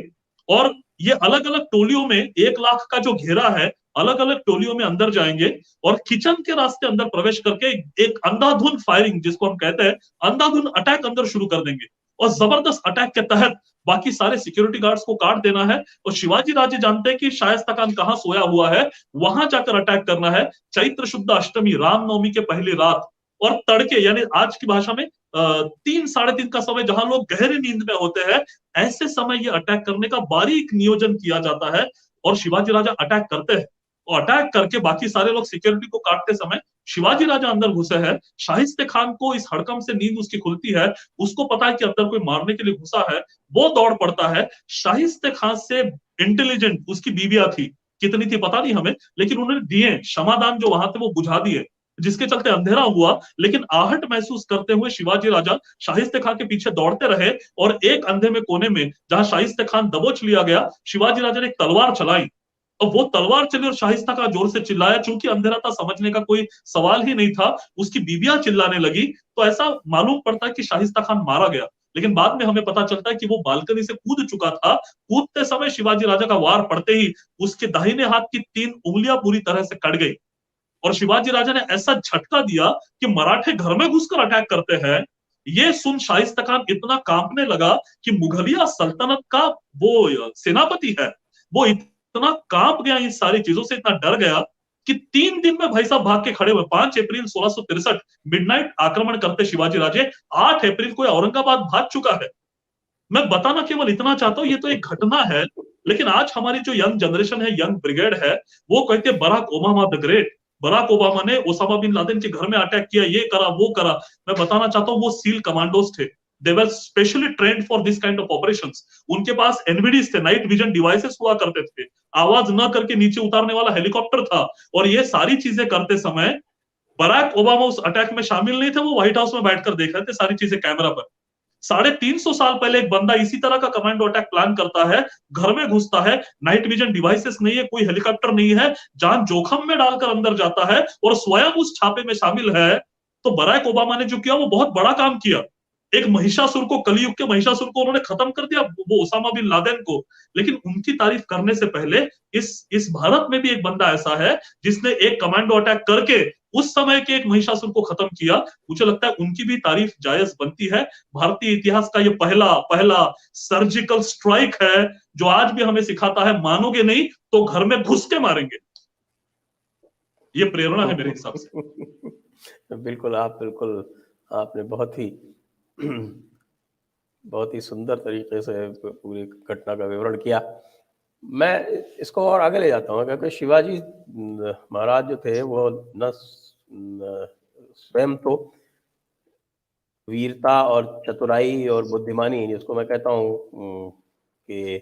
Speaker 2: और ये अलग अलग टोलियों में 1 लाख का जो घेरा है, अलग अलग टोलियों में अंदर जाएंगे और किचन के रास्ते अंदर प्रवेश करके एक अंधाधुन फायरिंग जिसको हम कहते हैं अंधाधुन अटैक अंदर शुरू कर देंगे। और जबरदस्त अटैक के तहत बाकी सारे सिक्योरिटी गार्ड्स को काट देना है। और शिवाजी राजे जानते हैं कि शाइस्ता खान कहां सोया हुआ है, वहां जाकर अटैक करना है। चैत्र शुद्ध अष्टमी रामनवमी के पहली रात और तड़के यानी आज की भाषा में 3-3:30 का समय जहां लोग गहरी नींद में होते हैं, ऐसे समय ये अटैक करने का बारीक नियोजन किया जाता है। और शिवाजी राजा अटैक करते हैं और अटैक करके बाकी सारे लोग सिक्योरिटी को काटते समय शिवाजी राजा अंदर घुसे हैं। शाहिस्ते खान को इस हड़कम से नींद उसकी खुलती है, उसको पता है कि अंदर कोई मारने के लिए घुसा है, वो दौड़ पड़ता है। शाहिस्ते खान से इंटेलिजेंट उसकी बीवियां थी, कितनी थी पता नहीं हमें, लेकिन उन्होंने दिए क्षमादान जो वहां थे वो बुझा दिए, जिसके चलते अंधेरा हुआ। लेकिन आहट महसूस करते हुए शिवाजी राजा शाहिस्ते खान के पीछे दौड़ते रहे और एक अंधे में कोने में जहां शाहिस्ते खान दबोच लिया गया, शिवाजी राजा ने एक तलवार चलाई और वो तलवार चली और शाहिस्ता का जोर से चिल्लाया। चूंकि अंधेरा था, समझने का कोई सवाल ही नहीं था, उसकी बीबियां चिल्लाने लगी, तो ऐसा मालूम पड़ता है कि शाहिस्ता खान मारा गया। लेकिन बाद में हमें पता चलता है कि वो बालकनी से कूद चुका था। कूदते समय शिवाजी राजा का वार पड़ते ही उसके दाहिने हाथ की 3 उंगलियां पूरी तरह से कट गई और शिवाजी राजा ने ऐसा झटका दिया कि मराठे घर में घुसकर अटैक करते हैं। ये सुन शाहिस्ता खान इतना कांपने लगा कि मुगलिया सल्तनत का वो सेनापति है, वो इतना कांप गया इन सारी चीजों से, इतना डर गया कि 3 दिन में भाई साहब भाग के खड़े हुए। 5 अप्रैल 1663 मिडनाइट आक्रमण करते शिवाजी राजे, 8 अप्रैल को औरंगाबाद भाग चुका है। मैं बताना केवल इतना चाहता हूं, ये तो एक घटना है, लेकिन आज हमारी जो यंग जनरेशन है, यंग ब्रिगेड है, वो कहते हैं Barack Obama the great, Barack Obama ने ओसामा बिन लादेन के घर में अटैक किया, ये करा वो करा। मैं बताना चाहता हूं वो सील कमांडोज थे, they were specially trained for this kind of operations. उनके पास एनवीडीज थे, नाइट विजन डिवाइसेस हुआ करते थे, आवाज न करके नीचे उतारने वाला हेलीकॉप्टर था। और ये सारी चीजें करते समय बराक ओबामा उस अटैक में शामिल नहीं थे, वो व्हाइट हाउस में बैठकर देख रहे थे सारी चीजें कैमरा पर। 350 साल पहले एक बंदा इसी तरह का कमांडो अटैक प्लान करता है, घर में घुसता है, नाइट विजन डिवाइसेस नहीं है, कोई हेलीकॉप्टर नहीं है, जान जोखिम में डालकर अंदर जाता है और स्वयं उस छापे में शामिल है। तो बराक ओबामा ने जो किया वो बहुत बड़ा काम किया। एक महिषासुर को, कलयुग के महिषासुर को उन्होंने खत्म कर दिया, वो ओसामा बिन लादेन को। लेकिन उनकी तारीफ करने से पहले इस भारत में भी एक बंदा ऐसा है जिसने एक कमांडो अटैक करके उस समय के एक महिषासुर को खत्म किया। मुझे लगता है उनकी भी तारीफ जायज बनती है। भारतीय इतिहास का ये पहला सर्जिकल स्ट्राइक है जो आज भी हमें सिखाता है, मानोगे नहीं तो घर में घुस के मारेंगे। ये प्रेरणा है मेरे हिसाब से।
Speaker 1: बिल्कुल आपने बहुत ही सुंदर तरीके से पूरी घटना का विवरण किया। मैं इसको और आगे ले जाता हूँ, क्योंकि शिवाजी महाराज जो थे वो न स्वयं तो वीरता और चतुराई और बुद्धिमानी, जिसको मैं कहता हूँ कि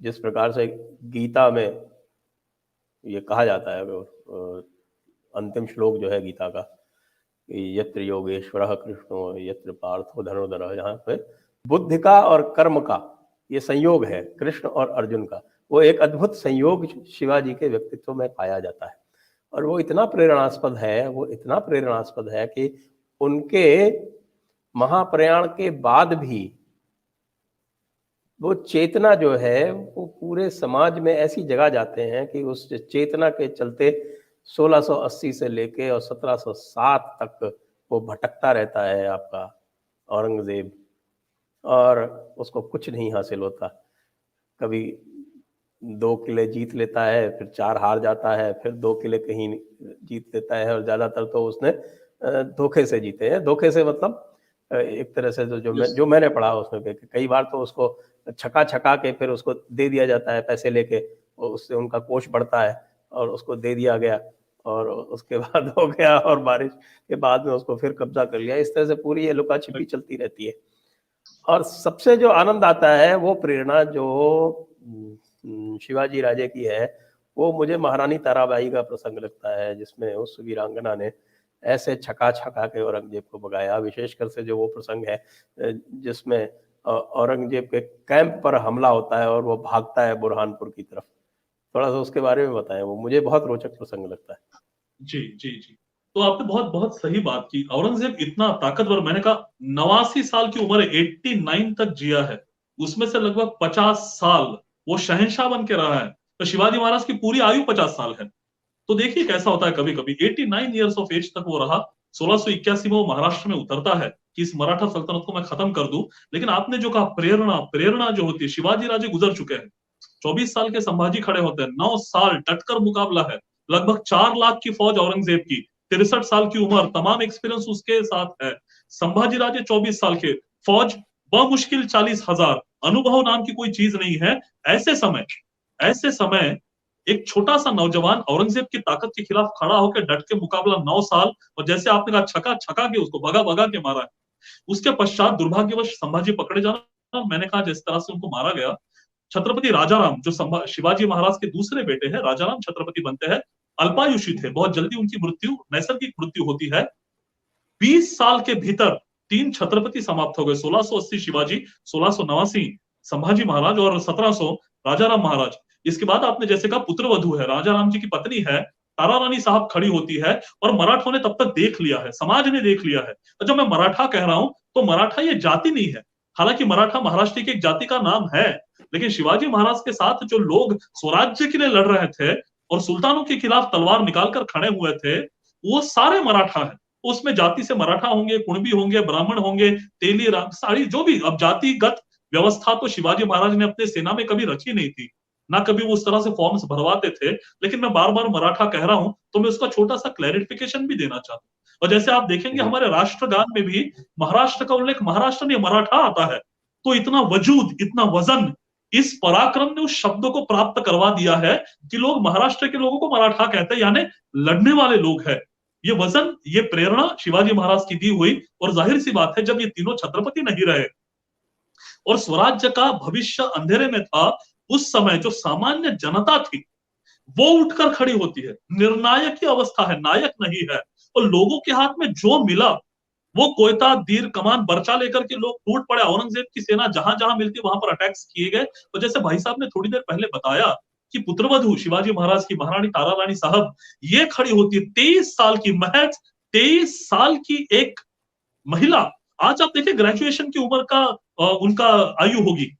Speaker 1: जिस प्रकार से गीता में ये कहा जाता है, अंतिम श्लोक जो है गीता का, यत्र योगेश्वरः कृष्णो यत्र पार्थो धनुर्धरः, जहाँ पे बुद्धि का और कर्म का ये संयोग है कृष्ण और अर्जुन का, वो एक अद्भुत संयोग शिवाजी के व्यक्तित्व में पाया जाता है। और वो इतना प्रेरणास्पद है कि उनके महाप्रयाण के बाद भी वो चेतना जो है वो पूरे समाज में ऐसी जगह जाते हैं कि उस चेतना के चलते 1680 से लेके और 1707 तक वो भटकता रहता है आपका औरंगजेब, और उसको कुछ नहीं हासिल होता। कभी 2 किले जीत लेता है, फिर 4 हार जाता है, फिर 2 किले कहीं जीत लेता है, और ज़्यादातर तो उसने धोखे से जीते हैं। धोखे से मतलब एक तरह से जो मैंने पढ़ा उसमें कई बार तो उसको छका के फिर उसको दे दिया जाता है पैसे लेके, और उससे उनका कोष बढ़ता है और उसको दे दिया गया, और उसके बाद हो गया, और बारिश के बाद में उसको फिर कब्जा कर लिया। इस तरह से पूरी ये लुका छिपी चलती रहती है। और सबसे जो आनंद आता है वो प्रेरणा जो शिवाजी राजे की है, वो मुझे महारानी ताराबाई का प्रसंग लगता है, जिसमें उस वीरांगना ने ऐसे छका के औरंगजेब को भगाया। विशेषकर से जो वो प्रसंग है जिसमें औरंगजेब के कैंप पर हमला होता है और वो भागता है बुरहानपुर की तरफ, थोड़ा सा उसके बारे में बताएं। वो मुझे बहुत रोचक प्रसंग लगता है।
Speaker 2: जी जी जी, तो आपने बहुत बहुत सही बात की। औरंगजेब इतना ताकतवर, मैंने कहा 89 साल की उम्र, 89 तक जिया है, उसमें से लगभग 50 साल वो शहंशाह बन के रहा है। तो शिवाजी महाराज की पूरी आयु 50 साल है। तो देखिए कैसा होता है, कभी कभी 89 ईयर्स ऑफ एज तक वो रहा। 1681 में वो महाराष्ट्र में उतरता है कि इस मराठा सल्तनत को मैं खत्म कर दूं। लेकिन आपने जो कहा प्रेरणा जो होती है, शिवाजी राजे गुजर चुके हैं, 24 साल के संभाजी खड़े होते हैं, 9 साल डटकर मुकाबला है, लगभग 4 लाख की फौज औरंगजेब की, 63 साल की उम्र, तमाम एक्सपीरियंस उसके साथ है। संभाजी राजे 24 साल के, फौज बमुश्किल 40,000, अनुभव नाम की कोई चीज नहीं है। ऐसे समय एक छोटा सा नौजवान औरंगजेब की ताकत के खिलाफ खड़ा होकर डट के मुकाबला 9 साल, और जैसे आपने कहा छका के उसको भगा के मारा है। उसके पश्चात दुर्भाग्यवश संभाजी पकड़े जाना, मैंने कहा जिस तरह से उनको मारा गया। छत्रपति राजाराम जो शिवाजी महाराज के दूसरे बेटे हैं, राजाराम छत्रपति बनते हैं, अल्पायुषी थे, बहुत जल्दी उनकी मृत्यु नैसर्गिक मृत्यु होती है। 20 साल के भीतर 3 छत्रपति समाप्त हो गए। 1680 शिवाजी, 1689 संभाजी महाराज और 1700 राजाराम महाराज। इसके बाद आपने जैसे कहा पुत्रवधू है, राजाराम जी की पत्नी है, तारा रानी साहब खड़ी होती है, और मराठों ने तब तक देख लिया है, समाज ने देख लिया है। और जब मैं मराठा कह रहा हूं तो मराठा ये जाति नहीं है, हालांकि मराठा महाराष्ट्र की एक जाति का नाम है, लेकिन शिवाजी महाराज के साथ जो लोग स्वराज्य के लिए लड़ रहे थे और सुल्तानों के खिलाफ तलवार निकालकर खड़े हुए थे, वो सारे मराठा है। उसमें जाति से मराठा होंगे, कुणबी होंगे, ब्राह्मण होंगे, तेली, साड़ी, जो भी, अब जातिगत व्यवस्था तो शिवाजी महाराज ने अपने सेना में कभी रखी नहीं थी, ना कभी वो उस तरह से फॉर्म्स भरवाते थे। लेकिन मैं बार बार मराठा कह रहा हूं तो मैं उसका छोटा सा क्लैरिफिकेशन भी देना चाहता हूं। और जैसे आप देखेंगे हमारे राष्ट्रगान में भी महाराष्ट्र का उल्लेख महाराष्ट्र नहीं मराठा आता है। तो इतना वजूद, इतना वजन इस पराक्रम ने उस शब्द को प्राप्त करवा दिया है कि लोग महाराष्ट्र के लोगों को मराठा कहते हैं, यानी लड़ने वाले लोग हैं। ये वजन, ये प्रेरणा शिवाजी महाराज की दी हुई, और जाहिर सी बात है जब ये तीनों छत्रपति नहीं रहे और स्वराज्य का भविष्य अंधेरे में था, उस समय जो सामान्य जनता थी वो उठकर खड़ी होती है। निर्णायक की अवस्था है, नायक नहीं है। और लोगों के हाथ में जो मिला वो कोयता, तीर, कमान, बर्चा लेकर के लोग टूट पड़े। औरंगजेब की सेना जहां जहां मिलती वहां पर अटैक्स किए गए। और जैसे भाई साहब ने थोड़ी देर पहले बताया कि पुत्रवधू शिवाजी महाराज की महारानी तारा रानी साहब ये खड़ी होती है 23 साल की, महज 23 साल की एक महिला। आज आप देखिए ग्रेजुएशन की उम्र का उनका आयु होगी,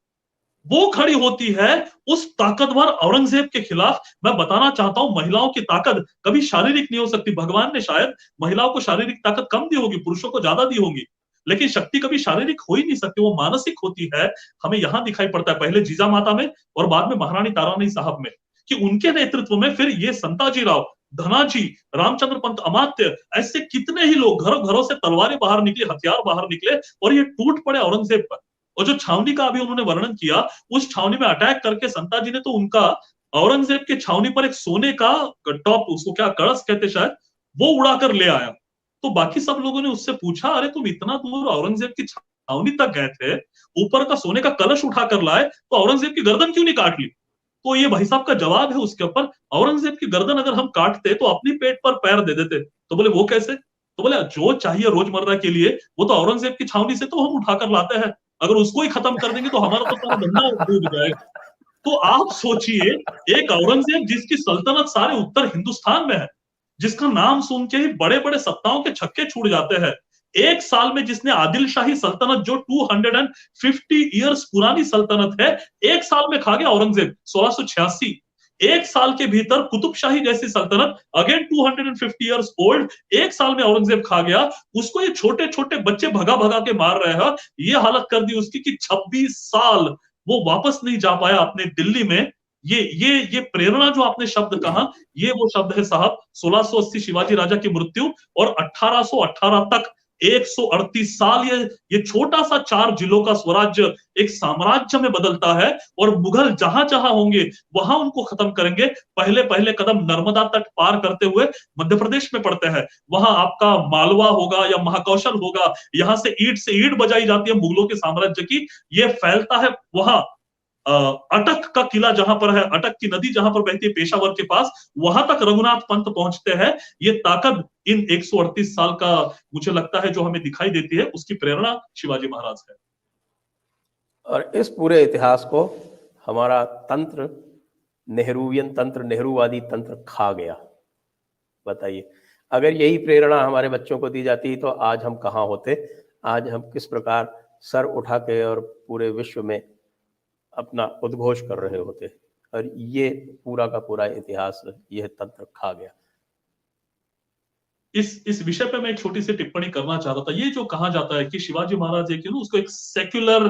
Speaker 2: वो खड़ी होती है उस ताकतवर औरंगजेब के खिलाफ। मैं बताना चाहता हूं महिलाओं की ताकत कभी शारीरिक नहीं हो सकती। भगवान ने शायद महिलाओं को शारीरिक ताकत कम दी होगी, पुरुषों को ज्यादा दी होगी, लेकिन शक्ति कभी शारीरिक हो ही नहीं सकती, वो मानसिक होती है। हमें यहां दिखाई पड़ता है पहले जीजा माता में और बाद में महारानी तारानी साहब में, कि उनके नेतृत्व में फिर ये संताजी राव, धनाजी, रामचंद्र पंत अमात्य, ऐसे कितने ही लोग घरों घरों से तलवारें बाहर निकले, हथियार बाहर निकले और ये टूट पड़े औरंगजेब पर। और जो छावनी का अभी उन्होंने वर्णन किया, उस छावनी में अटैक करके संताजी ने तो उनका औरंगजेब के छावनी पर एक सोने का टॉप, उसको क्या कलश कहते शायद, वो उड़ाकर ले आया। तो बाकी सब लोगों ने उससे पूछा, अरे तुम इतना दूर औरंगजेब की छावनी तक गए थे, ऊपर का सोने का कलश उठाकर लाए, तो औरंगजेब की गर्दन क्यों नहीं काट ली? तो ये भाई साहब का जवाब है उसके ऊपर, औरंगजेब की गर्दन अगर हम काटते तो अपनी पेट पर पैर दे देते। तो बोले वो कैसे? तो बोले जो चाहिए रोजमर्रा के लिए वो तो औरंगजेब की छावनी से तो हम उठाकर लाते हैं, अगर उसको ही खत्म कर देंगे तो हमारा तो सारा धंधा डूब जाएगा। तो आप सोचिए, एक औरंगजेब जिसकी सल्तनत सारे उत्तर हिंदुस्तान में है, जिसका नाम सुन के ही बड़े बड़े सत्ताओं के छक्के छूट जाते हैं, एक साल में जिसने आदिल शाही सल्तनत जो 250 ईयर्स पुरानी सल्तनत है, एक साल में खा गया औरंगजेब 1686। एक साल के भीतर कुतुबशाही जैसी सल्तनत अगेन 250 ईयर्स ओल्ड, एक साल में औरंगजेब खा गया। उसको ये छोटे छोटे बच्चे भगा भगा के मार रहे हैं, ये हालत कर दी उसकी कि 26 साल वो वापस नहीं जा पाया अपने दिल्ली में। ये प्रेरणा जो आपने शब्द कहा, ये वो शब्द है साहब, 1680 शिवाजी राजा की मृत्यु और 1818 तक 138 साल ये छोटा सा 4 जिलों का स्वराज्य एक साम्राज्य में बदलता है। और मुगल जहां जहां होंगे वहां उनको खत्म करेंगे। पहले पहले कदम नर्मदा तट पार करते हुए मध्य प्रदेश में पड़ते हैं, वहां आपका मालवा होगा या महाकौशल होगा, यहां से ईंट बजाई जाती है मुगलों के साम्राज्य की, ये फैलता है वहां अटक का किला जहां पर है, अटक की नदी जहां पर बहती है पेशावर के पास, वहां तक रघुनाथ पंत पहुंचते हैं। ये ताकत इन 138 साल का मुझे लगता है जो हमें दिखाई देती है, उसकी प्रेरणा शिवाजी महाराज है।
Speaker 1: और इस पूरे इतिहास को हमारा तंत्र, नेहरूवियन तंत्र, नेहरूवादी तंत्र खा गया। बताइए, अगर यही प्रेरणा हमारे बच्चों को दी जाती तो आज हम कहाँ होते? आज हम किस प्रकार सर उठा के और पूरे विश्व में अपना उद्घोष कर रहे होते। और ये पूरा का पूरा इतिहास यह तंत्र खा गया।
Speaker 2: इस विषय पे मैं एक छोटी सी टिप्पणी करना चाह रहा था। ये जो कहा जाता है कि शिवाजी महाराज एक उसको एक सेक्युलर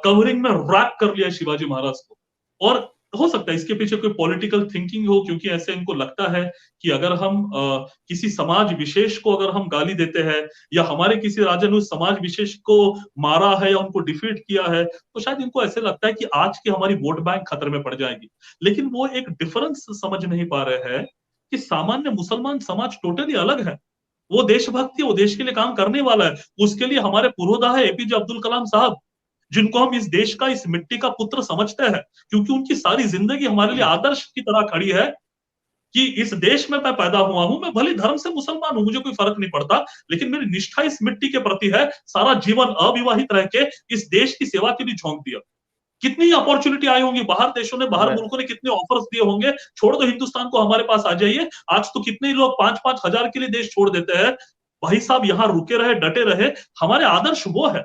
Speaker 2: कवरिंग में रैप कर लिया शिवाजी महाराज को, और हो सकता है इसके पीछे कोई पॉलिटिकल थिंकिंग हो, क्योंकि ऐसे इनको लगता है कि अगर हम किसी समाज विशेष को अगर हम गाली देते हैं या हमारे किसी राजा ने उस समाज विशेष को मारा है या उनको डिफीट किया है, तो शायद इनको ऐसे लगता है कि आज की हमारी वोट बैंक खतरे में पड़ जाएगी। लेकिन वो एक डिफरेंस समझ नहीं पा रहे हैं कि सामान्य मुसलमान समाज टोटली अलग है। वो देशभक्ति, वो देश के लिए काम करने वाला है। उसके लिए हमारे पुरोधा है एपीजे अब्दुल कलाम साहब, जिनको हम इस देश का, इस मिट्टी का पुत्र समझते हैं, क्योंकि उनकी सारी जिंदगी हमारे लिए आदर्श की तरह खड़ी है कि इस देश में मैं पैदा हुआ हूं, मैं भले धर्म से मुसलमान हूं, मुझे कोई फर्क नहीं पड़ता, लेकिन मेरी निष्ठा इस मिट्टी के प्रति है। सारा जीवन अविवाहित रह के इस देश की सेवा के लिए झोंक दिया। कितनी अपॉर्चुनिटी आई होंगी, बाहर देशों ने, बाहर मुल्कों ने कितने ऑफर्स दिए होंगे, छोड़ दो हिंदुस्तान को, हमारे पास आ जाइए। आज तो कितने लोग 5-5 हजार के लिए देश छोड़ देते हैं। भाई साहब यहाँ रुके रहे, डटे रहे, हमारे आदर्श वो है,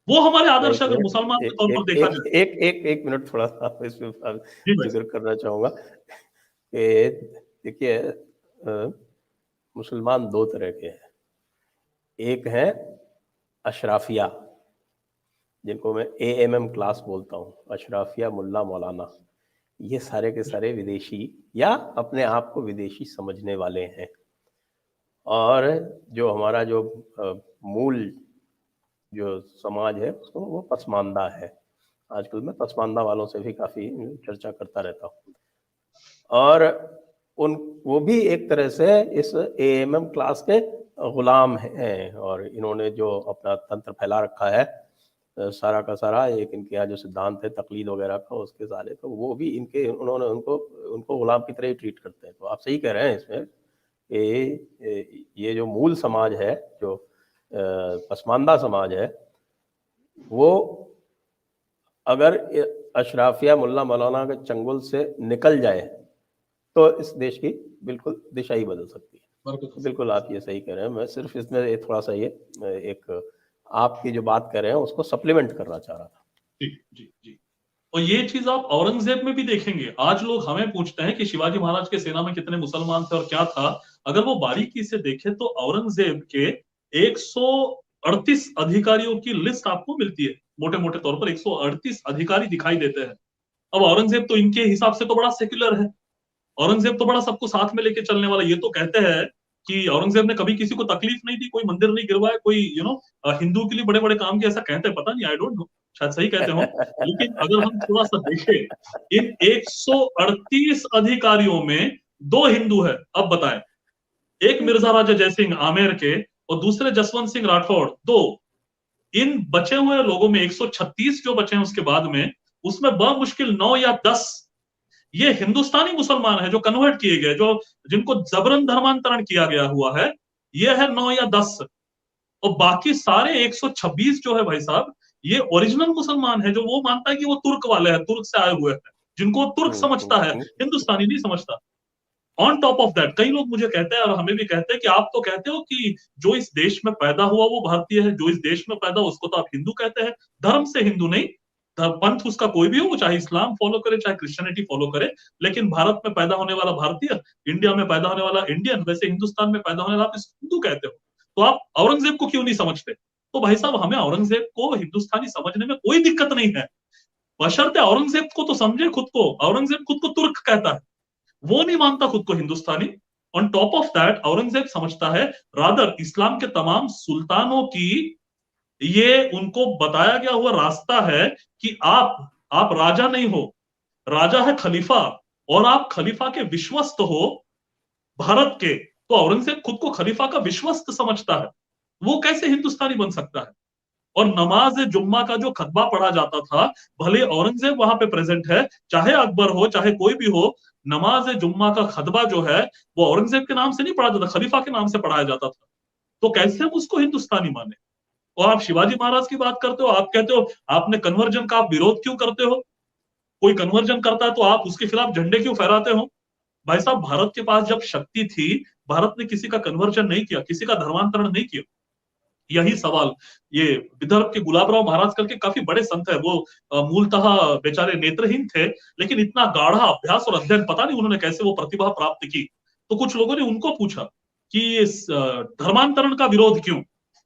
Speaker 2: वो हमारे आदर्श अगर मुसलमान के तौर पर देखा जाए।
Speaker 1: एक मिनट थोड़ा सा इसमें
Speaker 2: जी
Speaker 1: जिक्र करना चाहूंगा कि देखिए, मुसलमान दो तरह के हैं। एक है अशराफिया, जिनको मैं AMM क्लास बोलता हूँ, अशराफिया, मुल्ला, मौलाना। ये सारे के सारे विदेशी या अपने आप को विदेशी समझने वाले हैं। और जो हमारा जो मूल जो समाज है उसको वो पसमानदा है। आजकल मैं पसमानदा वालों से भी काफ़ी चर्चा करता रहता हूँ। और वो भी एक तरह से इस AMM क्लास के गुलाम हैं। और इन्होंने जो अपना तंत्र फैला रखा है सारा का सारा, एक इनके यहाँ जो सिद्धांत है तकलीद वगैरह का, उसके सारे, तो वो भी इनके, उन्होंने उनको गुलाम की तरह ही ट्रीट करते हैं। तो आप सही कह रहे हैं इसमें कि ये जो मूल समाज है, जो पसमानदा समाज है, वो अगर अशराफिया मुल्ला मौलाना के चंगुल से निकल जाए तो इस देश की बिल्कुल दिशा ही बदल सकती है। बिल्कुल आप ये सही कह रहे हैं। मैं सिर्फ इसमें थोड़ा सा ये एक आपकी जो बात कर रहे हैं उसको सप्लीमेंट करना चाह रहा था।
Speaker 2: जी जी जी। और ये चीज आप औरंगजेब में भी देखेंगे। आज लोग हमें पूछते हैं कि शिवाजी महाराज के सेना में कितने मुसलमान थे और क्या था। अगर वो बारीकी से देखे तो औरंगजेब के 138 अधिकारियों की लिस्ट आपको मिलती है। मोटे मोटे तौर पर 138 अधिकारी दिखाई देते हैं। अब औरंगजेब तो इनके हिसाब से तो बड़ा सेक्युलर है। औरंगजेब तो बड़ा सबको साथ में लेके चलने वाला। ये तो कहते हैं कि औरंगजेब ने कभी किसी को तकलीफ नहीं दी, कोई मंदिर नहीं गिरवाया, कोई हिंदू के लिए बड़े बड़े काम किए, ऐसा कहते हैं। पता नहीं, आई डोंट नो, शायद सही कहते हो। लेकिन अगर हम थोड़ा सा देखें, इन 138 अधिकारियों में 2 हिंदू है। अब बताएं, एक मिर्जा राजा जयसिंह आमेर के और दूसरे जसवंत सिंह राठौड़, 2। इन बचे हुए लोगों में 136 जो बचे हैं उसके बाद में, उसमें बमुश्किल 9 या 10 ये हिंदुस्तानी मुसलमान है जो कन्वर्ट किए गए, जो जिनको जबरन धर्मांतरण किया गया हुआ है। ये है 9 या 10। और बाकी सारे 126 जो है भाई साहब, ये ओरिजिनल मुसलमान है, जो वो मानता है कि वो तुर्क वाले हैं, तुर्क से आए हुए हैं, जिनको तुर्क समझता है, हिंदुस्तानी नहीं समझता। ऑन टॉप ऑफ दैट कई लोग मुझे कहते हैं और हमें भी कहते हैं कि आप तो कहते हो कि जो इस देश में पैदा हुआ वो भारतीय है, जो इस देश में पैदा हुआ उसको तो आप हिंदू कहते हैं। धर्म से हिंदू नहीं, पंथ उसका कोई भी हो, वो चाहे इस्लाम फॉलो करे चाहे क्रिश्चियनिटी फॉलो करे, लेकिन भारत में पैदा होने वाला भारतीय, इंडिया में पैदा होने वाला इंडियन, वैसे हिंदुस्तान में पैदा होने वाला आप इसको हिंदू कहते हो। तो आप औरंगजेब को क्यों नहीं समझते? तो भाई साहब, हमें औरंगजेब को हिंदुस्तानी समझने में कोई दिक्कत नहीं है, बशर्ते औरंगजेब को तो समझे खुद को। औरंगजेब खुद को तुर्क कहता है, वो नहीं मानता खुद को Hindustani. On top of that Aurangzeb समझता है रादर इस्लाम के तमाम सुल्तानों की ये उनको बताया गया हुआ रास्ता है कि आप राजा नहीं हो, राजा है खलीफा, और आप खलीफा के विश्वस्त हो भारत के। तो औरंगजेब खुद को खलीफा का विश्वस्त समझता है, वो कैसे हिंदुस्तानी बन सकता है? और नमाज जुम्मा का जो खतबा पढ़ा जाता था, भले औरंगजेब वहां पे प्रेजेंट है, चाहे अकबर हो चाहे कोई भी हो, नमाज जुम्मा का खतबा जो है वो औरंगजेब के नाम से नहीं पढ़ा जाता, खलीफा के नाम से पढ़ाया जाता था। तो कैसे हम उसको हिंदुस्तानी माने? और आप शिवाजी महाराज की बात करते हो, आप कहते हो आपने कन्वर्जन का आप विरोध क्यों करते हो? कोई कन्वर्जन करता है तो आप उसके खिलाफ झंडे क्यों फहराते हो? भाई साहब, भारत के पास जब शक्ति थी, भारत ने किसी का कन्वर्जन नहीं किया, किसी का धर्मांतरण नहीं किया। यही सवाल ये विदर्भ के गुलाबराव महाराज करके काफी बड़े संत है, वो मूलतः बेचारे नेत्रहीन थे, लेकिन इतना गाढ़ा अभ्यास और अध्ययन, पता नहीं उन्होंने कैसे वो प्रतिभा प्राप्त की। तो कुछ लोगों ने उनको पूछा कि धर्मांतरण का विरोध क्यों?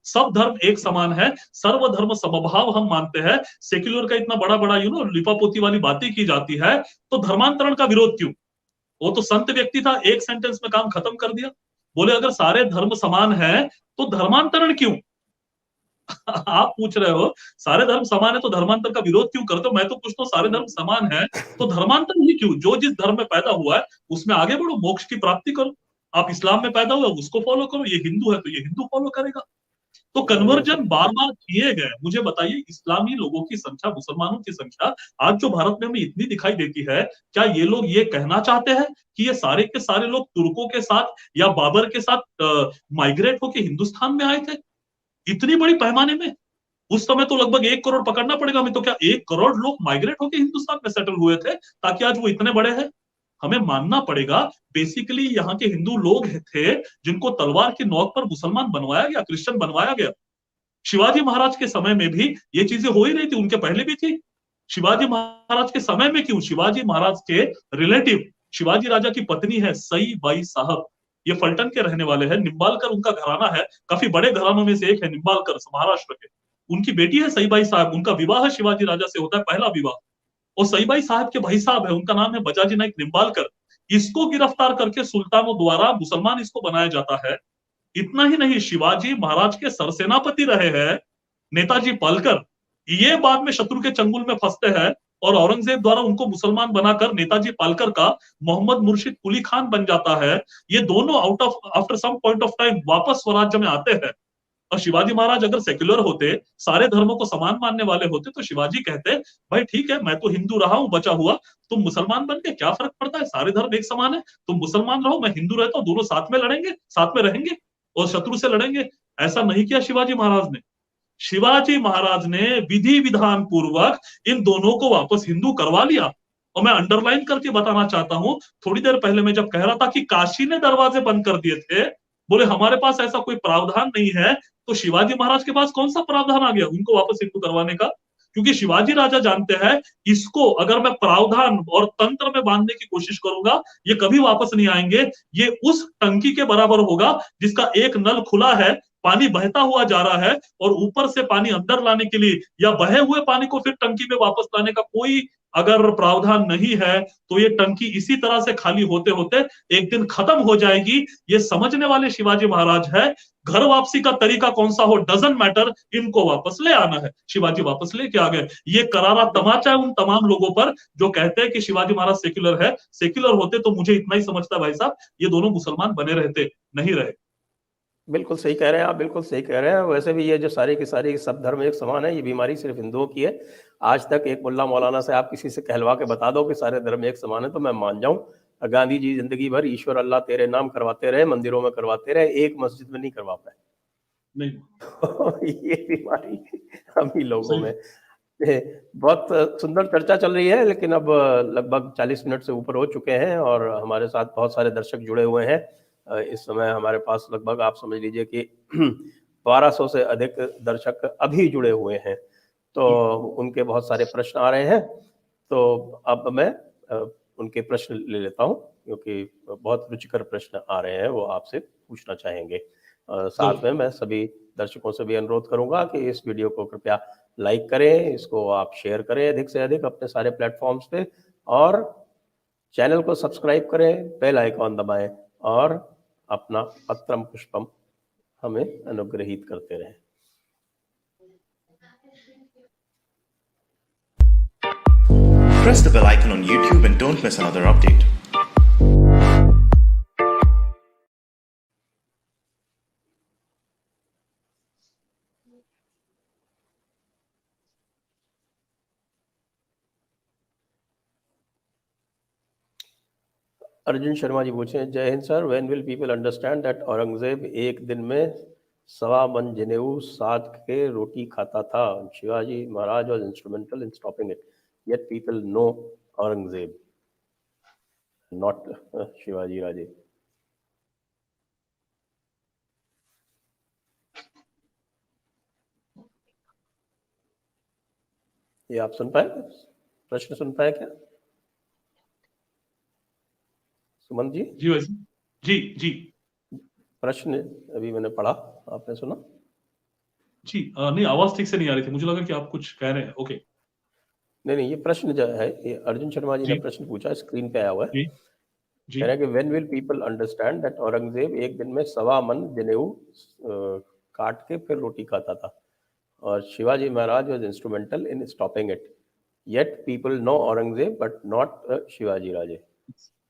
Speaker 2: सब धर्म एक समान है, सर्वधर्म समभाव हम मानते हैं। सेक्युलर का इतना बड़ा बड़ा लिपापोती वाली बातें की जाती है, तो धर्मांतरण का विरोध क्यों? वो तो संत व्यक्ति था, एक सेंटेंस में काम खत्म कर दिया। बोले अगर सारे धर्म समान है तो धर्मांतरण क्यों? आप पूछ रहे हो सारे धर्म समान है तो धर्मांतर का विरोध क्यों करते हो? मैं तो पूछता हूँ सारे धर्म समान है तो धर्मांतर ही क्यों? जो जिस धर्म में पैदा हुआ है उसमें आगे बढ़ो, मोक्ष की प्राप्ति करो। आप इस्लाम में पैदा हुआ उसको फॉलो करो, ये हिंदू है तो ये हिंदू फॉलो करेगा। तो कन्वर्जन बार बार किए गए। मुझे बताइए, इस्लामी लोगों की संख्या, मुसलमानों की संख्या आज जो भारत में हमें इतनी दिखाई देती है, क्या ये लोग ये कहना चाहते हैं कि ये सारे के सारे लोग तुर्कों के साथ या बाबर के साथ माइग्रेट होकर हिंदुस्तान में आए थे इतनी बड़ी पैमाने में? उस समय तो लगभग 1 करोड़ पकड़ना पड़ेगा हमें, तो क्या 1 करोड़ लोग माइग्रेट होकर हिंदुस्तान में सेटल हुए थे ताकि आज वो इतने बड़े हैं? हमें मानना पड़ेगा बेसिकली यहाँ के हिंदू लोग थे जिनको तलवार की नोक पर मुसलमान बनवाया गया, क्रिश्चियन बनवाया गया। शिवाजी महाराज के समय में भी ये चीजें हो ही रही थी, उनके पहले भी थी। शिवाजी महाराज के समय में क्यों? शिवाजी महाराज के रिलेटिव, शिवाजी राजा की पत्नी है सई बाई साहब, ये फलटन के रहने वाले हैं, निम्बालकर उनका घराना है, काफी बड़े घरानों में से एक है निम्बालकर, महाराष्ट्र के। उनकी बेटी है सईबाई साहब, उनका विवाह शिवाजी राजा से होता है, पहला विवाह। और सईबाई साहब के भाई साहब है, उनका नाम है बजाजी नाइक निम्बालकर। इसको गिरफ्तार करके सुल्तानों द्वारा मुसलमान इसको बनाया जाता है। इतना ही नहीं, शिवाजी महाराज के सरसेनापति रहे हैं नेताजी पालकर, ये बाद में शत्रु के चंगुल में फंसते हैं और औरंगजेब द्वारा उनको मुसलमान बनाकर नेताजी पालकर का मोहम्मद मुर्शिद कुली खान बन जाता है। ये दोनों out of after some point of time वापस स्वराज्य में आते हैं। और शिवाजी महाराज अगर सेक्युलर होते, सारे धर्मों को समान मानने वाले होते, तो शिवाजी कहते भाई ठीक है, मैं तो हिंदू रहा हूं बचा हुआ, तुम मुसलमान बन के क्या फर्क पड़ता है, सारे धर्म एक समान है, तुम मुसलमान रहो मैं हिंदू रहता हूं, दोनों साथ में लड़ेंगे साथ में रहेंगे। और शत्रु से लड़ेंगे। ऐसा नहीं किया शिवाजी महाराज ने। शिवाजी महाराज ने विधि विधान पूर्वक इन दोनों को वापस हिंदू करवा लिया। और मैं अंडरलाइन करके बताना चाहता हूं, थोड़ी देर पहले मैं जब कह रहा था कि काशी ने दरवाजे बंद कर दिए थे, बोले हमारे पास ऐसा कोई प्रावधान नहीं है, तो शिवाजी महाराज के पास कौन सा प्रावधान आ गया उनको वापस हिंदू करवाने का? क्योंकि शिवाजी राजा जानते हैं, इसको अगर मैं प्रावधान और तंत्र में बांधने की कोशिश करूंगा, ये कभी वापस नहीं आएंगे। ये उस टंकी के बराबर होगा जिसका एक नल खुला है, पानी बहता हुआ जा रहा है, और ऊपर से पानी अंदर लाने के लिए या बहे हुए पानी को फिर टंकी में वापस लाने का कोई अगर प्रावधान नहीं है, तो ये टंकी इसी तरह से खाली होते होते एक दिन खत्म हो जाएगी। ये समझने वाले शिवाजी महाराज है। घर वापसी का तरीका कौन सा हो डजंट मैटर, इनको वापस ले आना है। शिवाजी वापस लेके आ गए। ये करारा तमाचा है उन तमाम लोगों पर जो कहते हैं कि शिवाजी महाराज सेक्युलर है। सेक्युलर होते तो मुझे इतना ही समझता भाई साहब, ये दोनों मुसलमान बने रहते, नहीं रहे।
Speaker 1: बिल्कुल सही कह रहे हैं आप, बिल्कुल सही कह रहे हैं। वैसे भी ये जो सारी की सारी सब धर्म एक समान है, ये बीमारी सिर्फ हिंदुओं की है। आज तक एक मुल्ला मौलाना से आप किसी से कहलवा के बता दो कि सारे धर्म एक समान है तो मैं मान जाऊं। गांधी जी जिंदगी भर ईश्वर अल्लाह तेरे नाम करवाते रहे, मंदिरों में करवाते रहे, एक मस्जिद में नहीं करवा पाए।
Speaker 2: नहीं
Speaker 1: ये बीमारी हम ही लोगों में। बहुत सुंदर चर्चा चल रही है, लेकिन अब लगभग 40 मिनट से ऊपर हो चुके हैं और हमारे साथ बहुत सारे दर्शक जुड़े हुए हैं। इस समय हमारे पास लगभग आप समझ लीजिए कि 1200 से अधिक दर्शक अभी जुड़े हुए हैं, तो उनके बहुत सारे प्रश्न आ रहे हैं। तो अब मैं उनके प्रश्न ले लेता हूं, क्योंकि बहुत रुचिकर प्रश्न आ रहे हैं, वो आपसे पूछना चाहेंगे। साथ में मैं सभी दर्शकों से भी अनुरोध करूंगा कि इस वीडियो को कृपया लाइक करें, इसको आप शेयर करें अधिक से अधिक अपने सारे प्लेटफॉर्म्स पे, और चैनल को सब्सक्राइब करें, बेल आइकॉन दबाएं और अपना पत्रम पुष्पम हमें अनुग्रहित करते रहें।
Speaker 3: Press the bell icon on YouTube and don't miss another update.
Speaker 1: Arjun Sharma ji पूछे, जय Hind sir, when will people understand that Aurangzeb एक दिन में 1.25 मन जनेऊ साध के रोटी खाता था? Shivaji Maharaj was instrumental in stopping it, yet people know Aurangzeb not Shivaji Raje. ये आप सुन पाए, प्रश्न सुन पाए क्या सुमन जी?
Speaker 2: जी वैसे जी जी
Speaker 1: प्रश्न अभी मैंने पढ़ा, आपने सुना?
Speaker 2: जी नहीं, आवाज ठीक से नहीं आ रही थी, मुझे लगा कि आप कुछ कह रहे हैं। ओके,
Speaker 1: नहीं, ये प्रश्न जो है, ये अर्जुन शर्मा जी ने
Speaker 2: जी
Speaker 1: प्रश्न पूछा, स्क्रीन पे आया हुआ है।
Speaker 2: जी जी
Speaker 1: कह रहे हैं कि when will people understand that Aurangzeb एक दिन में 1.25 मन जनेऊ काट के फिर रोटी खाता था और Shivaji Maharaj was instrumental in stopping it, yet people know Aurangzeb but not Shivaji Raje.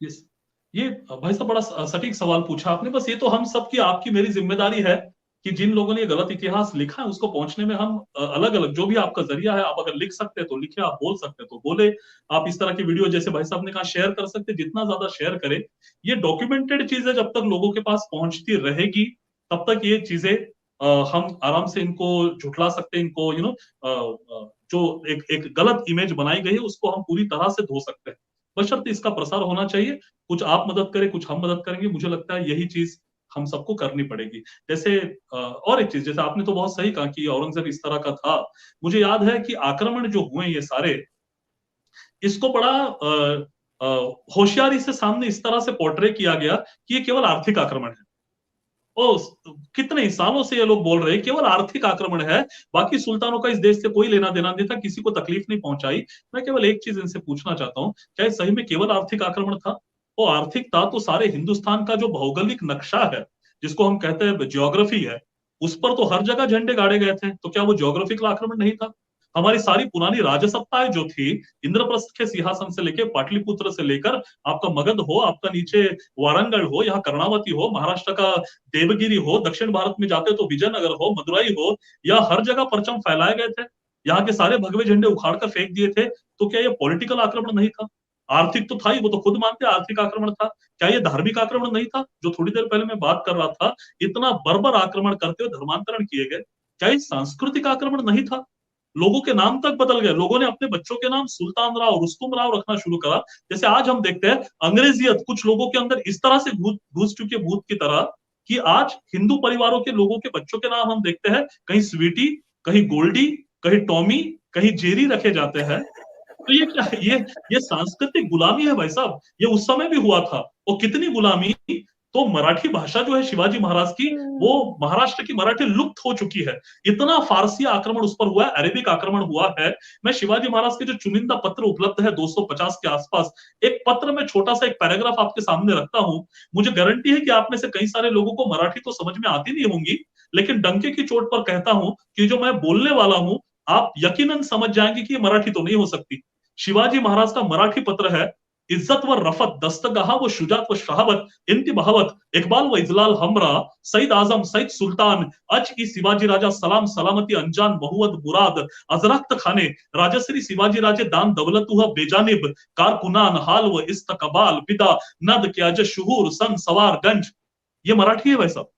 Speaker 2: Yes, ये भाई साहब बड़ा सटीक सवाल पूछा आपने। बस ये तो हम सब की, आपकी मेरी जिम्मेदारी है कि जिन लोगों ने ये गलत इतिहास लिखा है उसको पहुंचने में हम अलग अलग, जो भी आपका जरिया है, आप अगर लिख सकते हैं तो लिखे, आप बोल सकते हैं तो बोले, आप इस तरह की वीडियो जैसे भाई साहब ने कहा शेयर कर सकते, जितना ज्यादा शेयर करें। ये डॉक्यूमेंटेड चीज है, जब तक लोगों के पास पहुंचती रहेगी तब तक ये चीजें हम आराम से इनको झुठला सकते हैं, इनको जो एक गलत इमेज बनाई गई है उसको हम पूरी तरह से धो सकते हैं। बशर्ते इसका प्रसार होना चाहिए, कुछ आप मदद करें, कुछ हम मदद करेंगे। मुझे लगता है यही चीज हम सबको करनी पड़ेगी। जैसे और एक चीज, जैसे आपने तो बहुत सही कहा कि औरंगजेब इस तरह का था। मुझे याद है कि आक्रमण जो हुए ये सारे, इसको बड़ा होशियारी से सामने इस तरह से पोर्ट्रे किया गया कि ये केवल आर्थिक आक्रमण है। ओ, कितने ही सालों से ये लोग बोल रहे हैं केवल आर्थिक आक्रमण है, बाकी सुल्तानों का इस देश से कोई लेना देना नहीं था, किसी को तकलीफ नहीं पहुंचाई। मैं केवल एक चीज इनसे पूछना चाहता हूं, क्या सही में केवल आर्थिक आक्रमण था? वो आर्थिक था तो सारे हिंदुस्तान का जो भौगोलिक नक्शा है, जिसको हम कहते हैं ज्योग्राफी है, उस पर तो हर जगह झंडे गाड़े गए थे, तो क्या वो ज्योग्राफिकल आक्रमण नहीं था? हमारी सारी पुरानी राजसत्ताएं जो थी, इंद्रप्रस्थ के सिंहासन से लेकर पाटलिपुत्र से लेकर आपका मगध हो, आपका नीचे वारंगल हो, यहाँ कर्णावती हो, महाराष्ट्र का देवगिरी हो, दक्षिण भारत में जाते तो विजयनगर हो, मदुराई हो, या हर जगह परचम फैलाए गए थे, यहाँ के सारे भगवे झंडे उखाड़ कर फेंक दिए थे। तो क्या ये पॉलिटिकल आक्रमण नहीं था? आर्थिक तो था ही, वो तो खुद मानते आर्थिक आक्रमण था। क्या ये धार्मिक आक्रमण नहीं था जो थोड़ी देर पहले मैं बात कर रहा था? इतना बर्बर आक्रमण करते हुए धर्मांतरण किए गए, क्या ये सांस्कृतिक आक्रमण नहीं था? लोगों के नाम तक बदल गए, लोगों ने अपने बच्चों के नाम सुल्तान राव, रुस्तुम राव रखना शुरू करा। जैसे आज हम देखते हैं अंग्रेजियत कुछ लोगों के अंदर इस तरह से घुस चुकी है भूत की तरह कि आज हिंदू परिवारों के लोगों के बच्चों के नाम हम देखते हैं कहीं स्वीटी, कहीं गोल्डी, कहीं टॉमी, कहीं जेरी रखे जाते हैं। तो ये क्या है? ये सांस्कृतिक गुलामी है भाई साहब। ये उस समय भी हुआ था, और कितनी गुलामी। तो मराठी भाषा जो है शिवाजी महाराज की, वो महाराष्ट्र की मराठी लुप्त हो चुकी है। इतना फारसी आक्रमण उस पर हुआ है, अरेबिक आक्रमण हुआ है। मैं शिवाजी महाराज के जो चुनिंदा पत्र उपलब्ध है 250 के आसपास, एक पत्र में छोटा सा एक पैराग्राफ आपके सामने रखता हूं। मुझे गारंटी है कि आप में से कई सारे लोगों को मराठी तो समझ में आती नहीं होंगी, लेकिन डंके की चोट पर कहता हूं कि जो मैं बोलने वाला हूं आप यकीनन समझ जाएंगे कि ये मराठी तो नहीं हो सकती। शिवाजी महाराज का मराठी पत्र है। इज्जत व रफत, दस्तगहा व शुजात व शहावत, इंति बहावत, इकबाल व इजलाल हमरा, सईद आजम, सईद सुल्तान, अज की शिवाजी राजा सलाम सलामती अंजान बहुवत मुराद, अजरख्त खाने, राजश्री शिवाजी राजे दान दौलतुह बेजानिब, कारकुनान हाल व इस्तकबाल विदा, नद के अज शुहूर सन सवार गंज। ये मराठी है भाई साहब।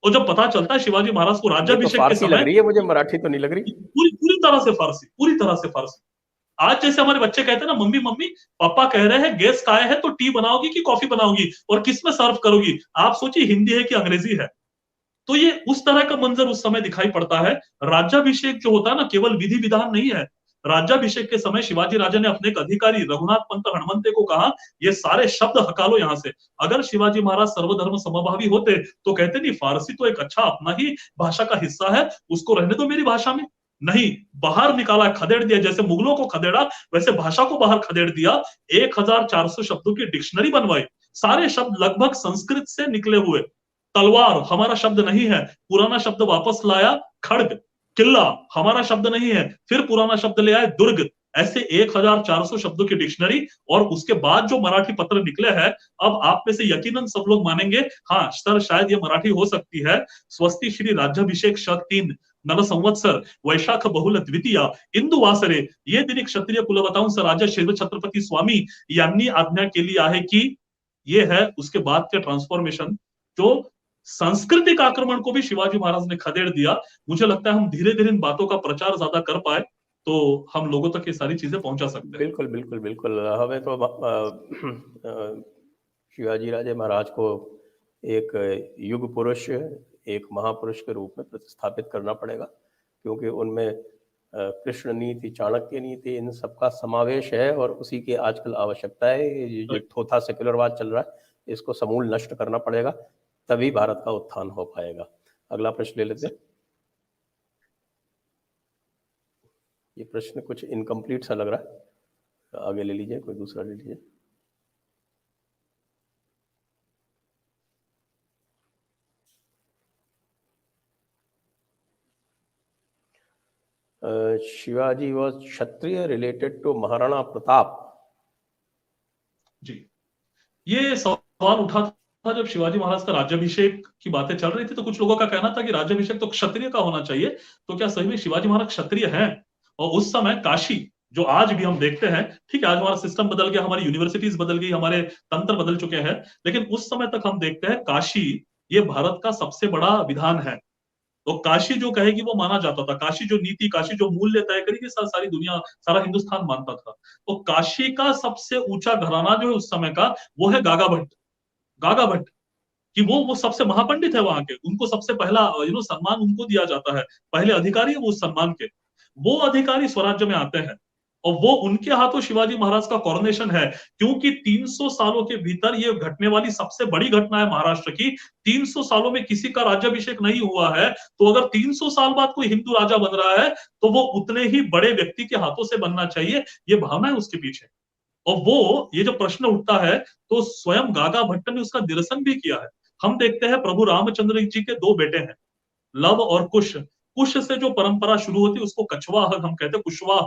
Speaker 2: और जब पता चलता है शिवाजी महाराज को
Speaker 1: ये तो
Speaker 2: राज्याभिषेक के
Speaker 1: फारसी लग
Speaker 2: समय,
Speaker 1: रही है मुझे, मराठी तो नहीं लग रही।
Speaker 2: पूरी पूरी तरह से फारसी, पूरी तरह से फारसी। आज जैसे हमारे बच्चे कहते हैं ना, मम्मी मम्मी पापा कह रहे हैं गेस्ट आए हैं तो टी बनाओगी कि कॉफी बनाओगी और किस में सर्व करोगी? आप सोचिए हिंदी है कि अंग्रेजी है। तो ये उस तरह का मंजर उस समय दिखाई पड़ता है। राज्याभिषेक जो होता है ना, केवल विधि विधान नहीं है। राज्याभिषेक के समय शिवाजी राजा ने अपने एक अधिकारी रघुनाथ पंत हनुमंते को कहा, ये सारे शब्द हकालो यहां से। अगर शिवाजी महाराज सर्वधर्म समभावी होते तो कहते नहीं, फारसी तो एक अच्छा अपना ही भाषा का हिस्सा है, उसको रहने दो मेरी भाषा में। नहीं, बाहर निकाला, खदेड़ दिया। जैसे मुगलों को खदेड़ा वैसे भाषा को बाहर खदेड़ दिया। 1400 शब्दों की डिक्शनरी बनवाई। सारे शब्द लगभग संस्कृत से निकले हुए। तलवार हमारा शब्द नहीं है, पुराना शब्द वापस लाया खड़ग। किला हमारा शब्द नहीं है, फिर पुराना शब्द ले आए दुर्ग। ऐसे 1400 शब्दों की डिक्शनरी। और उसके बाद जो मराठी पत्र निकले हैं, अब आप में से यकीनन सब लोग मानेंगे, हाँ सर शायद ये मराठी हो सकती है। स्वस्ति श्री राज्याभिषेक शक 3 नव संवत्सर वैशाख बहुल द्वितीया इंदु वासरे ये दिन क्षत्रिय कुलवतांस राजा शिव छत्रपती स्वामी यांनी आज्ञा केली आहे की, ये है उसके बाद के ट्रांसफॉर्मेशन। जो सांस्कृतिक आक्रमण को भी शिवाजी महाराज ने खदेड़ दिया। मुझे लगता है हम धीरे धीरे इन बातों का प्रचार ज्यादा कर पाए तो हम लोगों तक ये सारी चीजें पहुंचा सकते हैं।
Speaker 1: बिल्कुल बिल्कुल बिल्कुल। हमें तो शिवाजी राजे महाराज को एक युग पुरुष, एक महापुरुष के रूप में प्रतिस्थापित करना पड़ेगा, क्योंकि उनमें कृष्ण नीति, चाणक्य नीति, इन सबका समावेश है। और उसी की आजकल आवश्यकता है। ये जो थोथा सेक्युलरवाद चल रहा है, इसको समूल नष्ट करना पड़ेगा, तभी भारत का उत्थान हो पाएगा। अगला प्रश्न ले लेते हैं। ये प्रश्न कुछ इनकम्प्लीट सा लग रहा है, आगे ले लीजिए, कोई दूसरा ले लीजिए। Shivaji was Kshatriya related to Maharana Pratap.
Speaker 2: जी, ये सवाल उठा था जब शिवाजी महाराज का राज्याभिषेक की बातें चल रही थी, तो कुछ लोगों का कहना था कि राज्याभिषेक तो क्षत्रिय का होना चाहिए। तो क्या सही में शिवाजी महाराज क्षत्रिय हैं? और उस समय काशी, जो आज भी हम देखते हैं, ठीक है आज हमारा सिस्टम बदल गया, हमारी यूनिवर्सिटीज बदल गई, हमारे तंत्र बदल चुके हैं, लेकिन उस समय तक हम देखते हैं काशी ये भारत का सबसे बड़ा विधान है। तो काशी जो कहेगी वो माना जाता था। काशी जो नीति, काशी जो मूल्य तय करेगी, सारी दुनिया, सारा हिंदुस्तान मानता था। तो काशी का सबसे ऊंचा घराना जो है उस समय का, वो है गागा भट्ट। गागा भट्ट कि वो सबसे महापंडित है वहां के, उनको सबसे पहला सम्मान उनको दिया जाता है, पहले अधिकारी है वो उस सम्मान के। वो अधिकारी स्वराज्य में आते हैं और वो उनके हाथों शिवाजी महाराज का कॉरोनेशन है, क्योंकि 300 सालों के भीतर ये घटने वाली सबसे बड़ी घटना है महाराष्ट्र की। 300 सालों में किसी का राज्याभिषेक नहीं हुआ है, तो अगर 300 साल बाद कोई हिंदू राजा बन रहा है तो वो उतने ही बड़े व्यक्ति के हाथों से बनना चाहिए, ये भावना है उसके पीछे। और वो ये जो प्रश्न उठता है तो स्वयं गागा भट्ट ने उसका निरसन भी किया है। हम देखते हैं प्रभु रामचंद्र जी के 2 बेटे हैं, लव और कुश। कुश से जो परंपरा शुरू होती है उसको कछवाह हम कहते हैं, कुशवाह,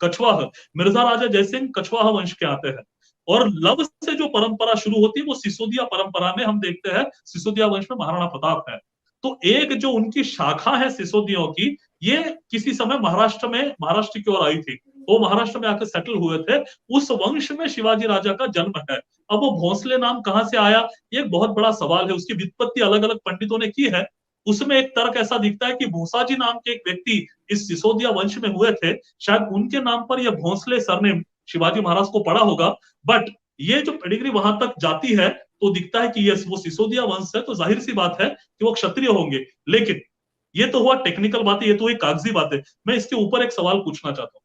Speaker 2: कछवाह। मिर्जा राजा जयसिंह कछवाह वंश के आते हैं। और लव से जो परंपरा शुरू होती है वो सिसोदिया परंपरा में हम देखते हैं, सिसोदिया वंश में महाराणा प्रताप है। तो एक जो उनकी शाखा है सिसोदियों की, ये किसी समय महाराष्ट्र की ओर आई थी। वो महाराष्ट्र में आकर सेटल हुए थे, उस वंश में शिवाजी राजा का जन्म है। अब वो भोंसले नाम कहां से आया, ये एक बहुत बड़ा सवाल है। उसकी व्युत्पत्ति अलग अलग पंडितों ने की है। उसमें एक तर्क ऐसा दिखता है कि भूसाजी नाम के एक व्यक्ति इस सिसोदिया वंश में हुए थे, शायद उनके नाम पर यह भोंसले सरनेम शिवाजी महाराज को पड़ा होगा। बट ये जो पेडिग्री वहां तक जाती है तो दिखता है कि ये वो सिसोदिया वंश है, तो जाहिर सी बात है कि वो क्षत्रिय होंगे। लेकिन ये तो हुआ टेक्निकल बात है, ये तो एक कागजी बात है। मैं इसके ऊपर एक सवाल पूछना चाहता हूँ।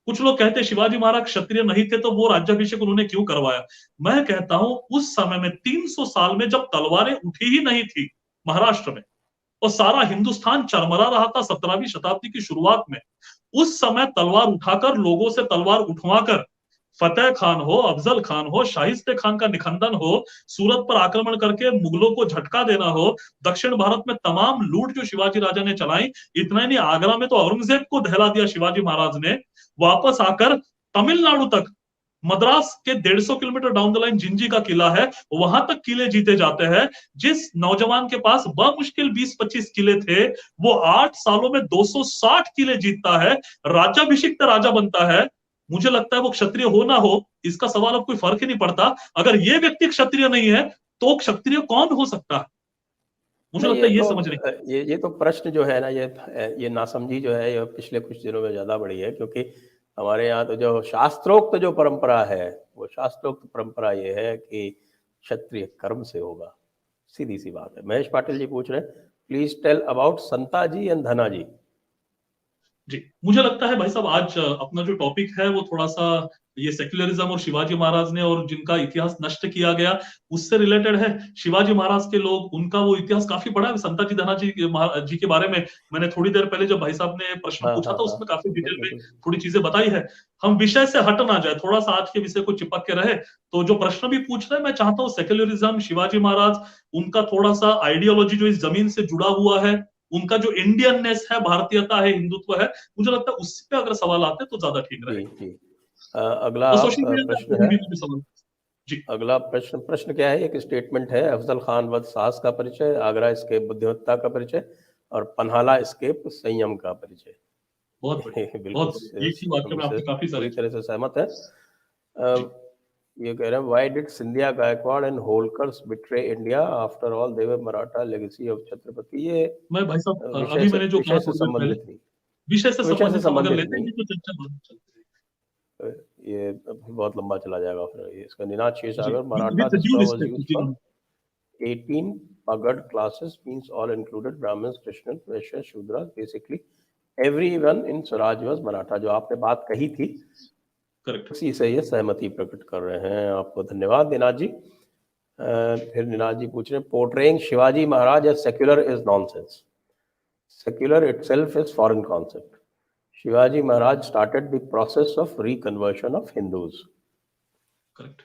Speaker 2: कुछ लोग कहते हैं शिवाजी महाराज क्षत्रिय नहीं थे तो वो राज्याभिषेक उन्होंने क्यों करवाया। मैं कहता हूं उस समय में 300 साल में जब तलवारें उठी ही नहीं थी महाराष्ट्र में और सारा हिंदुस्तान चरमरा रहा था 17वीं शताब्दी की शुरुआत में, उस समय तलवार उठाकर, लोगों से तलवार उठवाकर फतेह खान हो, अफजल खान हो, शाहिस्ते खान का निखंदन हो, सूरत पर आक्रमण करके मुगलों को झटका देना हो, दक्षिण भारत में तमाम लूट जो शिवाजी राजा ने चलाई, इतना ही नहीं, आगरा में तो औरंगजेब को दहला दिया शिवाजी महाराज ने। वापस आकर तमिलनाडु तक, मद्रास के 150 kilometre down the line Gingee का किला है, वहां तक किले जीते जाते हैं। जिस नौजवान के पास बमुश्किल 20-25 किले थे, वो 8 सालों में 260 किले जीतता है, राज्याभिषिक्त राजा बनता है। मुझे लगता है वो क्षत्रिय हो ना हो इसका सवाल अब कोई फर्क ही नहीं पड़ता। अगर ये व्यक्ति क्षत्रिय नहीं है तो क्षत्रिय कौन हो सकता है, मुझे लगता है ये समझ नहीं।
Speaker 1: ये तो प्रश्न जो है ना, ये नासमझी जो है, ये पिछले कुछ दिनों में ज्यादा बढ़ी है, क्योंकि हमारे यहाँ तो जो शास्त्रोक्त जो परंपरा है, वो शास्त्रोक्त परंपरा ये है कि क्षत्रिय कर्म से होगा। सीधी सी बात है। महेश पाटिल जी पूछ रहे हैं, please tell about Santaji and Dhanaji.
Speaker 2: जी, मुझे लगता है भाई साहब आज अपना जो टॉपिक है वो थोड़ा सा ये सेक्युलरिज्म और शिवाजी महाराज ने और जिनका इतिहास नष्ट किया गया उससे रिलेटेड है। शिवाजी महाराज के लोग, उनका वो इतिहास काफी बड़ा है। संताजी धनाजी जी के बारे में मैंने थोड़ी देर पहले जब भाई साहब ने प्रश्न पूछा था उसमें काफी डिटेल में थोड़ी चीजें बताई है। हम विषय से हट ना जाए, थोड़ा सा आज के विषय को चिपक के रहे। तो जो प्रश्न भी पूछ रहे हैं, मैं चाहता हूँ सेक्युलरिज्म, शिवाजी महाराज, उनका थोड़ा सा आइडियोलॉजी जो इस जमीन से जुड़ा हुआ है, उनका जो इंडियननेस है, भारतीयता है, हिंदुत्व है, मुझे लगता है उस पे अगर सवाल आते हैं तो ज्यादा ठीक रहेगा।
Speaker 1: अगला
Speaker 2: तो
Speaker 1: प्रश्न है,
Speaker 2: जी।
Speaker 1: अगला प्रश्न क्या है? एक स्टेटमेंट है, अफजल खान वध साहस का परिचय, आगरा स्केप बुद्धिमत्ता का परिचय और पन्हाला स्केप संयम का परिचय।
Speaker 2: बहुत
Speaker 1: बिल्कुल पूरी तरह से सहमत है। ये कह रहे हैं, why did Scindia, Gaikwad and Holkars betray India, after all they were Maratha legacy of Chhatrapati. ये
Speaker 2: मैं भाई साहब अभी मैंने जो
Speaker 1: विषय से संबंधित नहीं,
Speaker 2: विषय से संबंधित लेते हैं तो चर्चा
Speaker 1: ये बहुत लंबा चला जाएगा। फिर इसका Ninad Kshirsagar, Maratha 18 pagad classes means all included, Brahmins, Krishnas, Vaishyas, Shudras, basically everyone in Swaraj was Maratha। जो आपने बात कही थी,
Speaker 2: करेक्ट,
Speaker 1: उसी से ये सहमति प्रकट कर रहे हैं। आपको धन्यवाद निनाद जी। फिर निनाद जी पूछ रहे हैं, portraying Shivaji Maharaj as secular is nonsense, secular itself is foreign concept. Shivaji Maharaj started the process of reconversion of Hindus।
Speaker 2: Correct.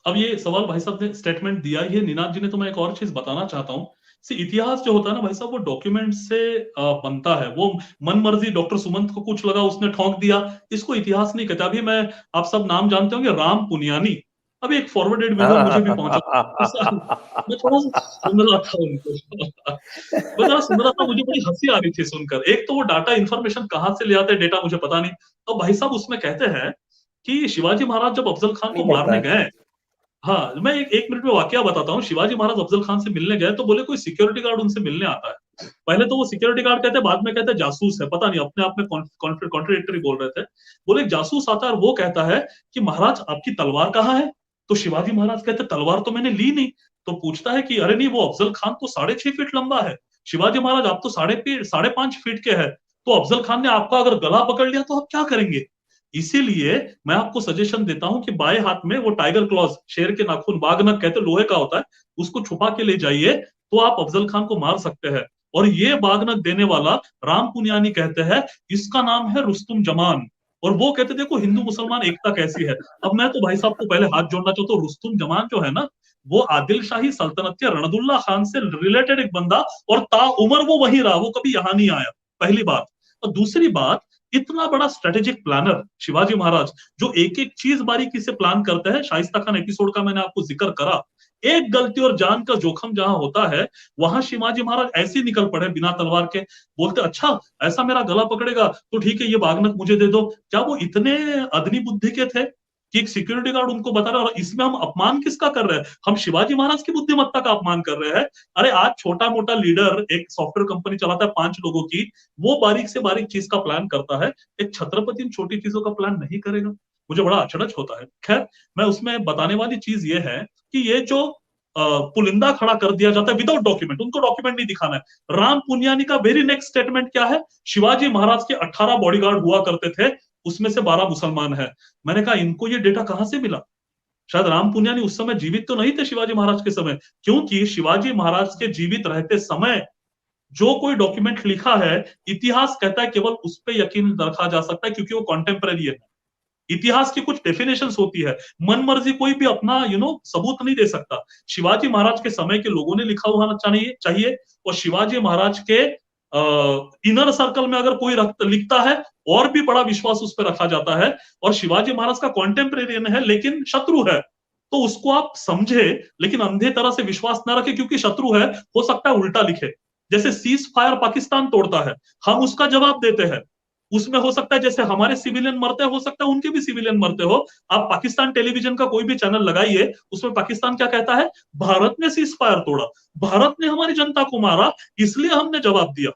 Speaker 2: अब ये सवाल भाई साहब ने स्टेटमेंट दिया ही है निनाद जी ने, तो मैं एक और चीज बताना चाहता हूँ। इतिहास जो होता है ना भाई साहब, वो डॉक्यूमेंट से बनता है। वो मन मर्जी डॉक्टर सुमंत को कुछ लगा, उसने ठोंक दिया, इसको इतिहास नहीं कहता। अभी मैं, आप सब नाम जानते होंगे, राम पुनियानी, अभी एक फॉरवर्डेड वीडियो मुझे भी पहुंचा, मैं थोड़ा सा सुन रहा था उनको, मैं थोड़ा सुन रहा था, मुझे बड़ी हंसी आ रही थी सुनकर। एक तो वो डाटा इन्फॉर्मेशन कहाँ से ले आते हैं, डेटा मुझे पता नहीं। तो भाई साहब उसमें कहते हैं कि शिवाजी महाराज जब अफजल खान को मारने गए, हाँ मैं एक मिनट में वाकया बताता हूँ। शिवाजी महाराज अफजल खान से मिलने गए तो बोले कोई सिक्योरिटी गार्ड उनसे मिलने आता है। पहले तो वो सिक्योरिटी गार्ड कहते, बाद में कहते जासूस है, पता नहीं, अपने आप में कॉन्ट्रडिक्टरी बोल रहे थे। बोले जासूस आता है और वो कहता है कि महाराज आपकी तलवार कहाँ है? तो शिवाजी महाराज कहते तलवार तो मैंने ली नहीं। तो पूछता है कि अरे नहीं, वो अफजल खान तो 6.5 फीट लंबा है, शिवाजी महाराज आप तो 5.5 फीट के है, तो अफजल खान ने आपका अगर गला पकड़ लिया तो आप क्या करेंगे? इसीलिए मैं आपको सजेशन देता हूं कि बाएं हाथ में वो टाइगर क्लॉज, शेर के नाखून, बाघनख कहते, लोहे का होता है, उसको छुपा के ले जाइए तो आप अफजल खान को मार सकते हैं। और ये बाघनख देने वाला राम पुनियानी कहते हैं, इसका नाम है रुस्तुम जमान। और वो कहते देखो हिंदू मुसलमान एकता कैसी है। अब मैं तो भाई साहब को पहले हाथ जोड़ना चाहता हूँ। रुस्तुम जमान जो है ना, वो आदिल शाही सल्तनत के रणदुल्ला खान से रिलेटेड एक बंदा, और ताउमर वो वही रहा, वो कभी यहां नहीं आया, पहली बात। और दूसरी बात, इतना बड़ा स्ट्रेटेजिक प्लानर शिवाजी महाराज, जो एक एक चीज बारीकी से प्लान करते हैं। शाइस्ता खान एपिसोड का मैंने आपको जिक्र करा एक गलती और जान का जोखिम जहां होता है, वहां शिवाजी महाराज ऐसे निकल पड़े बिना तलवार के, बोलते अच्छा ऐसा मेरा गला पकड़ेगा तो ठीक है, ये बागनक मुझे दे दो। क्या वो इतने अदनी बुद्धि के थे कि एक सिक्योरिटी गार्ड उनको बता रहा है? और इसमें हम अपमान किसका कर रहे हैं? हम शिवाजी महाराज की बुद्धिमत्ता का अपमान कर रहे हैं। अरे आज छोटा मोटा लीडर एक सॉफ्टवेयर कंपनी चलाता है 5 लोगों की, वो बारीक से बारीक चीज का प्लान करता है, एक छत्रपति इन छोटी चीजों का प्लान नहीं करेगा। मुझे बड़ा अचरज होता है। खैर, मैं उसमें बताने वाली चीज ये है कि ये जो पुलिंदा खड़ा कर दिया जाता है विदाउट डॉक्यूमेंट, उनको डॉक्यूमेंट नहीं दिखाना है। राम पुनियानी का वेरी नेक्स्ट स्टेटमेंट क्या है? शिवाजी महाराज के 18 बॉडीगार्ड हुआ करते थे, उसमें से 12 मुसलमान है। मैंने कहा इनको ये डेटा कहां से मिला? शायद राम पुनियानी उस समय जीवित तो नहीं थे शिवाजी महाराज के समय, क्योंकि शिवाजी महाराज के जीवित रहते समय जो कोई डॉक्यूमेंट लिखा है, इतिहास कहता है केवल उस पर यकीन रखा जा सकता है, क्योंकि वो कॉन्टेम्पररी है। इतिहास की कुछ डेफिनेशंस होती है, मन मर्जी कोई भी अपना सबूत नहीं दे सकता। शिवाजी महाराज के समय के लोगों ने लिखा हुआ चाहिए, और शिवाजी महाराज के इनर सर्कल में अगर कोई लिखता है, और भी बड़ा विश्वास उस पर रखा जाता है। और शिवाजी महाराज का कॉन्टेम्परेरियन है लेकिन शत्रु है, तो उसको आप समझे लेकिन अंधे तरह से विश्वास ना रखे, क्योंकि शत्रु है, हो सकता है उल्टा लिखे। जैसे सीज फायर पाकिस्तान तोड़ता है, हम उसका जवाब देते हैं, उसमें हो सकता है जैसे हमारे सिविलियन मरते हो सकता है उनके भी सिविलियन मरते हो। आप पाकिस्तान टेलीविजन का कोई भी चैनल लगाइए, उसमें पाकिस्तान क्या कहता है? भारत ने सीज फायर तोड़ा, भारत ने हमारी जनता को मारा, इसलिए हमने जवाब दिया।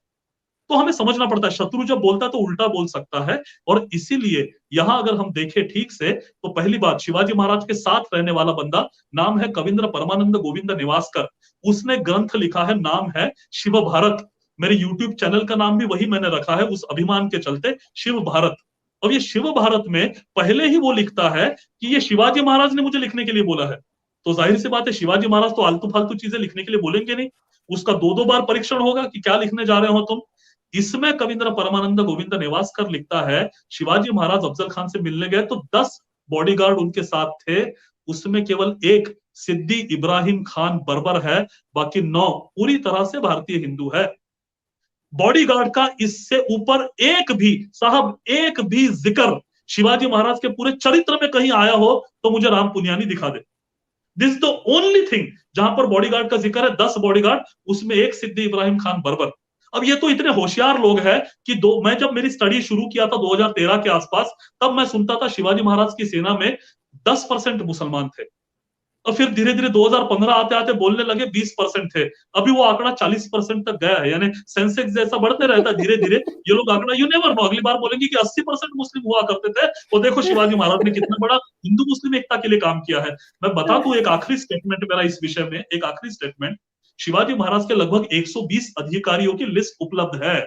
Speaker 2: तो हमें समझना पड़ता है, शत्रु जब बोलता है तो उल्टा बोल सकता है। और इसीलिए यहां अगर हम देखें ठीक से, तो पहली बात, शिवाजी महाराज के साथ रहने वाला बंदा नाम है कविंद्र परमानंद गोविंद नेवासकर। उसने ग्रंथ लिखा है, नाम है शिव भारत। मेरे यूट्यूब चैनल का नाम भी वही मैंने रखा है उस अभिमान के चलते, शिव भारत। और ये शिव भारत में पहले ही वो लिखता है कि ये शिवाजी महाराज ने मुझे लिखने के लिए बोला है। तो जाहिर सी बात है, शिवाजी महाराज तो आलतू फालतू चीजें लिखने के लिए बोलेंगे नहीं, उसका 2-2 बार परीक्षण होगा कि क्या लिखने जा रहे हो तुम। इसमें कविंद्र परमानंद गोविंद नेवासकर लिखता है, शिवाजी महाराज अफजल खान से मिलने गए तो 10 बॉडीगार्ड उनके साथ थे, उसमें केवल एक सिद्दी इब्राहिम खान बर्बर है, बाकी 9 पूरी तरह से भारतीय हिंदू है। बॉडीगार्ड का इससे ऊपर एक भी साहब, एक भी जिक्र शिवाजी महाराज के पूरे चरित्र में कहीं आया हो तो मुझे राम पुनियानी दिखा दे। दिस द ओनली थिंग जहां पर बॉडीगार्ड का जिक्र है, 10 बॉडीगार्ड, उसमें एक सिद्दी इब्राहिम खान बर्बर। अब ये तो इतने होशियार लोग हैं कि मैं जब मेरी स्टडी शुरू किया था 2013 के आसपास, तब मैं सुनता था शिवाजी महाराज की सेना में 10% मुसलमान थे, और फिर धीरे धीरे 2015 आते आते बोलने लगे 20% थे। अभी वो आंकड़ा 40% तक गया है, यानी सेंसेक्स जैसा बढ़ते रहता है धीरे धीरे। ये लोग आंकड़ा, यू नेवर नो, अगली बार बोलेंगे कि 80% मुस्लिम हुआ करते थे, और देखो शिवाजी महाराज ने कितना बड़ा हिंदू मुस्लिम एकता के लिए काम किया है। मैं बता दूं एक आखिरी स्टेटमेंट मेरा इस विषय में, एक आखिरी स्टेटमेंट। शिवाजी महाराज के लगभग 120 अधिकारियों की लिस्ट उपलब्ध है।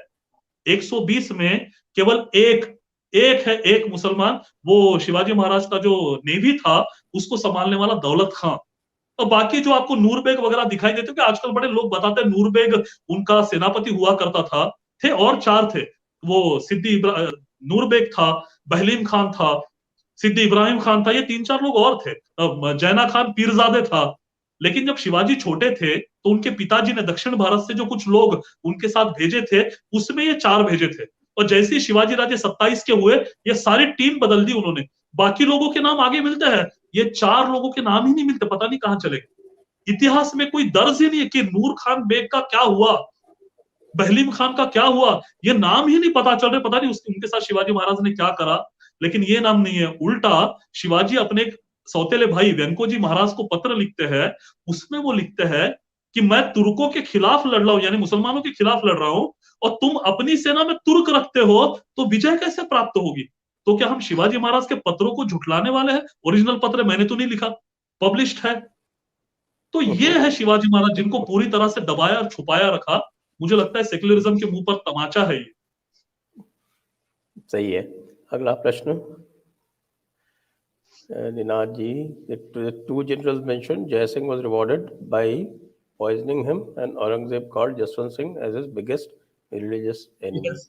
Speaker 2: 120 में केवल एक मुसलमान, वो शिवाजी महाराज का जो नेवी था उसको संभालने वाला दौलत खां। और बाकी जो आपको नूरबेग वगैरह दिखाई देते हैं, आजकल बड़े लोग बताते हैं नूरबेग उनका सेनापति हुआ करता था, थे और 4 थे। वो नूरबेग था, बहलीम खान था, सिद्दी इब्राहिम खान था, ये 3-4 लोग और थे, जैना खान पीरजादे था। लेकिन जब शिवाजी छोटे थे तो उनके पिताजी ने दक्षिण भारत से जो कुछ लोग उनके साथ भेजे थे, उसमें ये 4 भेजे थे। और जैसे ही शिवाजी राजे 27 के हुए, ये सारी टीम बदल दी उन्होंने। बाकी लोगों के नाम आगे मिलते हैं, ये 4 लोगों के नाम ही नहीं मिलते, पता नहीं कहां चले गए। इतिहास में कोई दर्ज ही नहीं है कि नूर खान बेग का क्या हुआ, बहलीम खान का क्या हुआ, ये नाम ही नहीं पता चल रहे। पता नहीं उनके साथ शिवाजी महाराज ने क्या करा, लेकिन ये नाम नहीं है। उल्टा शिवाजी अपने सौतेले भाई वेंकोजी महाराज को पत्र लिखते हैं, उसमें वो लिखते हैं कि मैं तुर्कों के खिलाफ लड़ रहा हूं, यानी मुसलमानों के खिलाफ लड़ रहा हूं, और तुम अपनी सेना में तुर्क रखते हो, तो विजय कैसे प्राप्त होगी? तो क्या हम शिवाजी महाराज के पत्रों को झुठलाने वाले हैं? ओरिजिनल पत्र मैंने तो नहीं लिखा, पब्लिश्ड है। तो ये है शिवाजी महाराज, जिनको पूरी तरह से दबाया और छुपाया रखा। मुझे लगता है सेक्युलरिज्म के मुंह पर तमाचा है ये।
Speaker 1: सही है। अगला प्रश्न, निनाद जी, the 2 generals mentioned, Jai Singh was rewarded by poisoning him, and Aurangzeb called Jaswant Singh as his biggest religious enemy.
Speaker 2: Yes.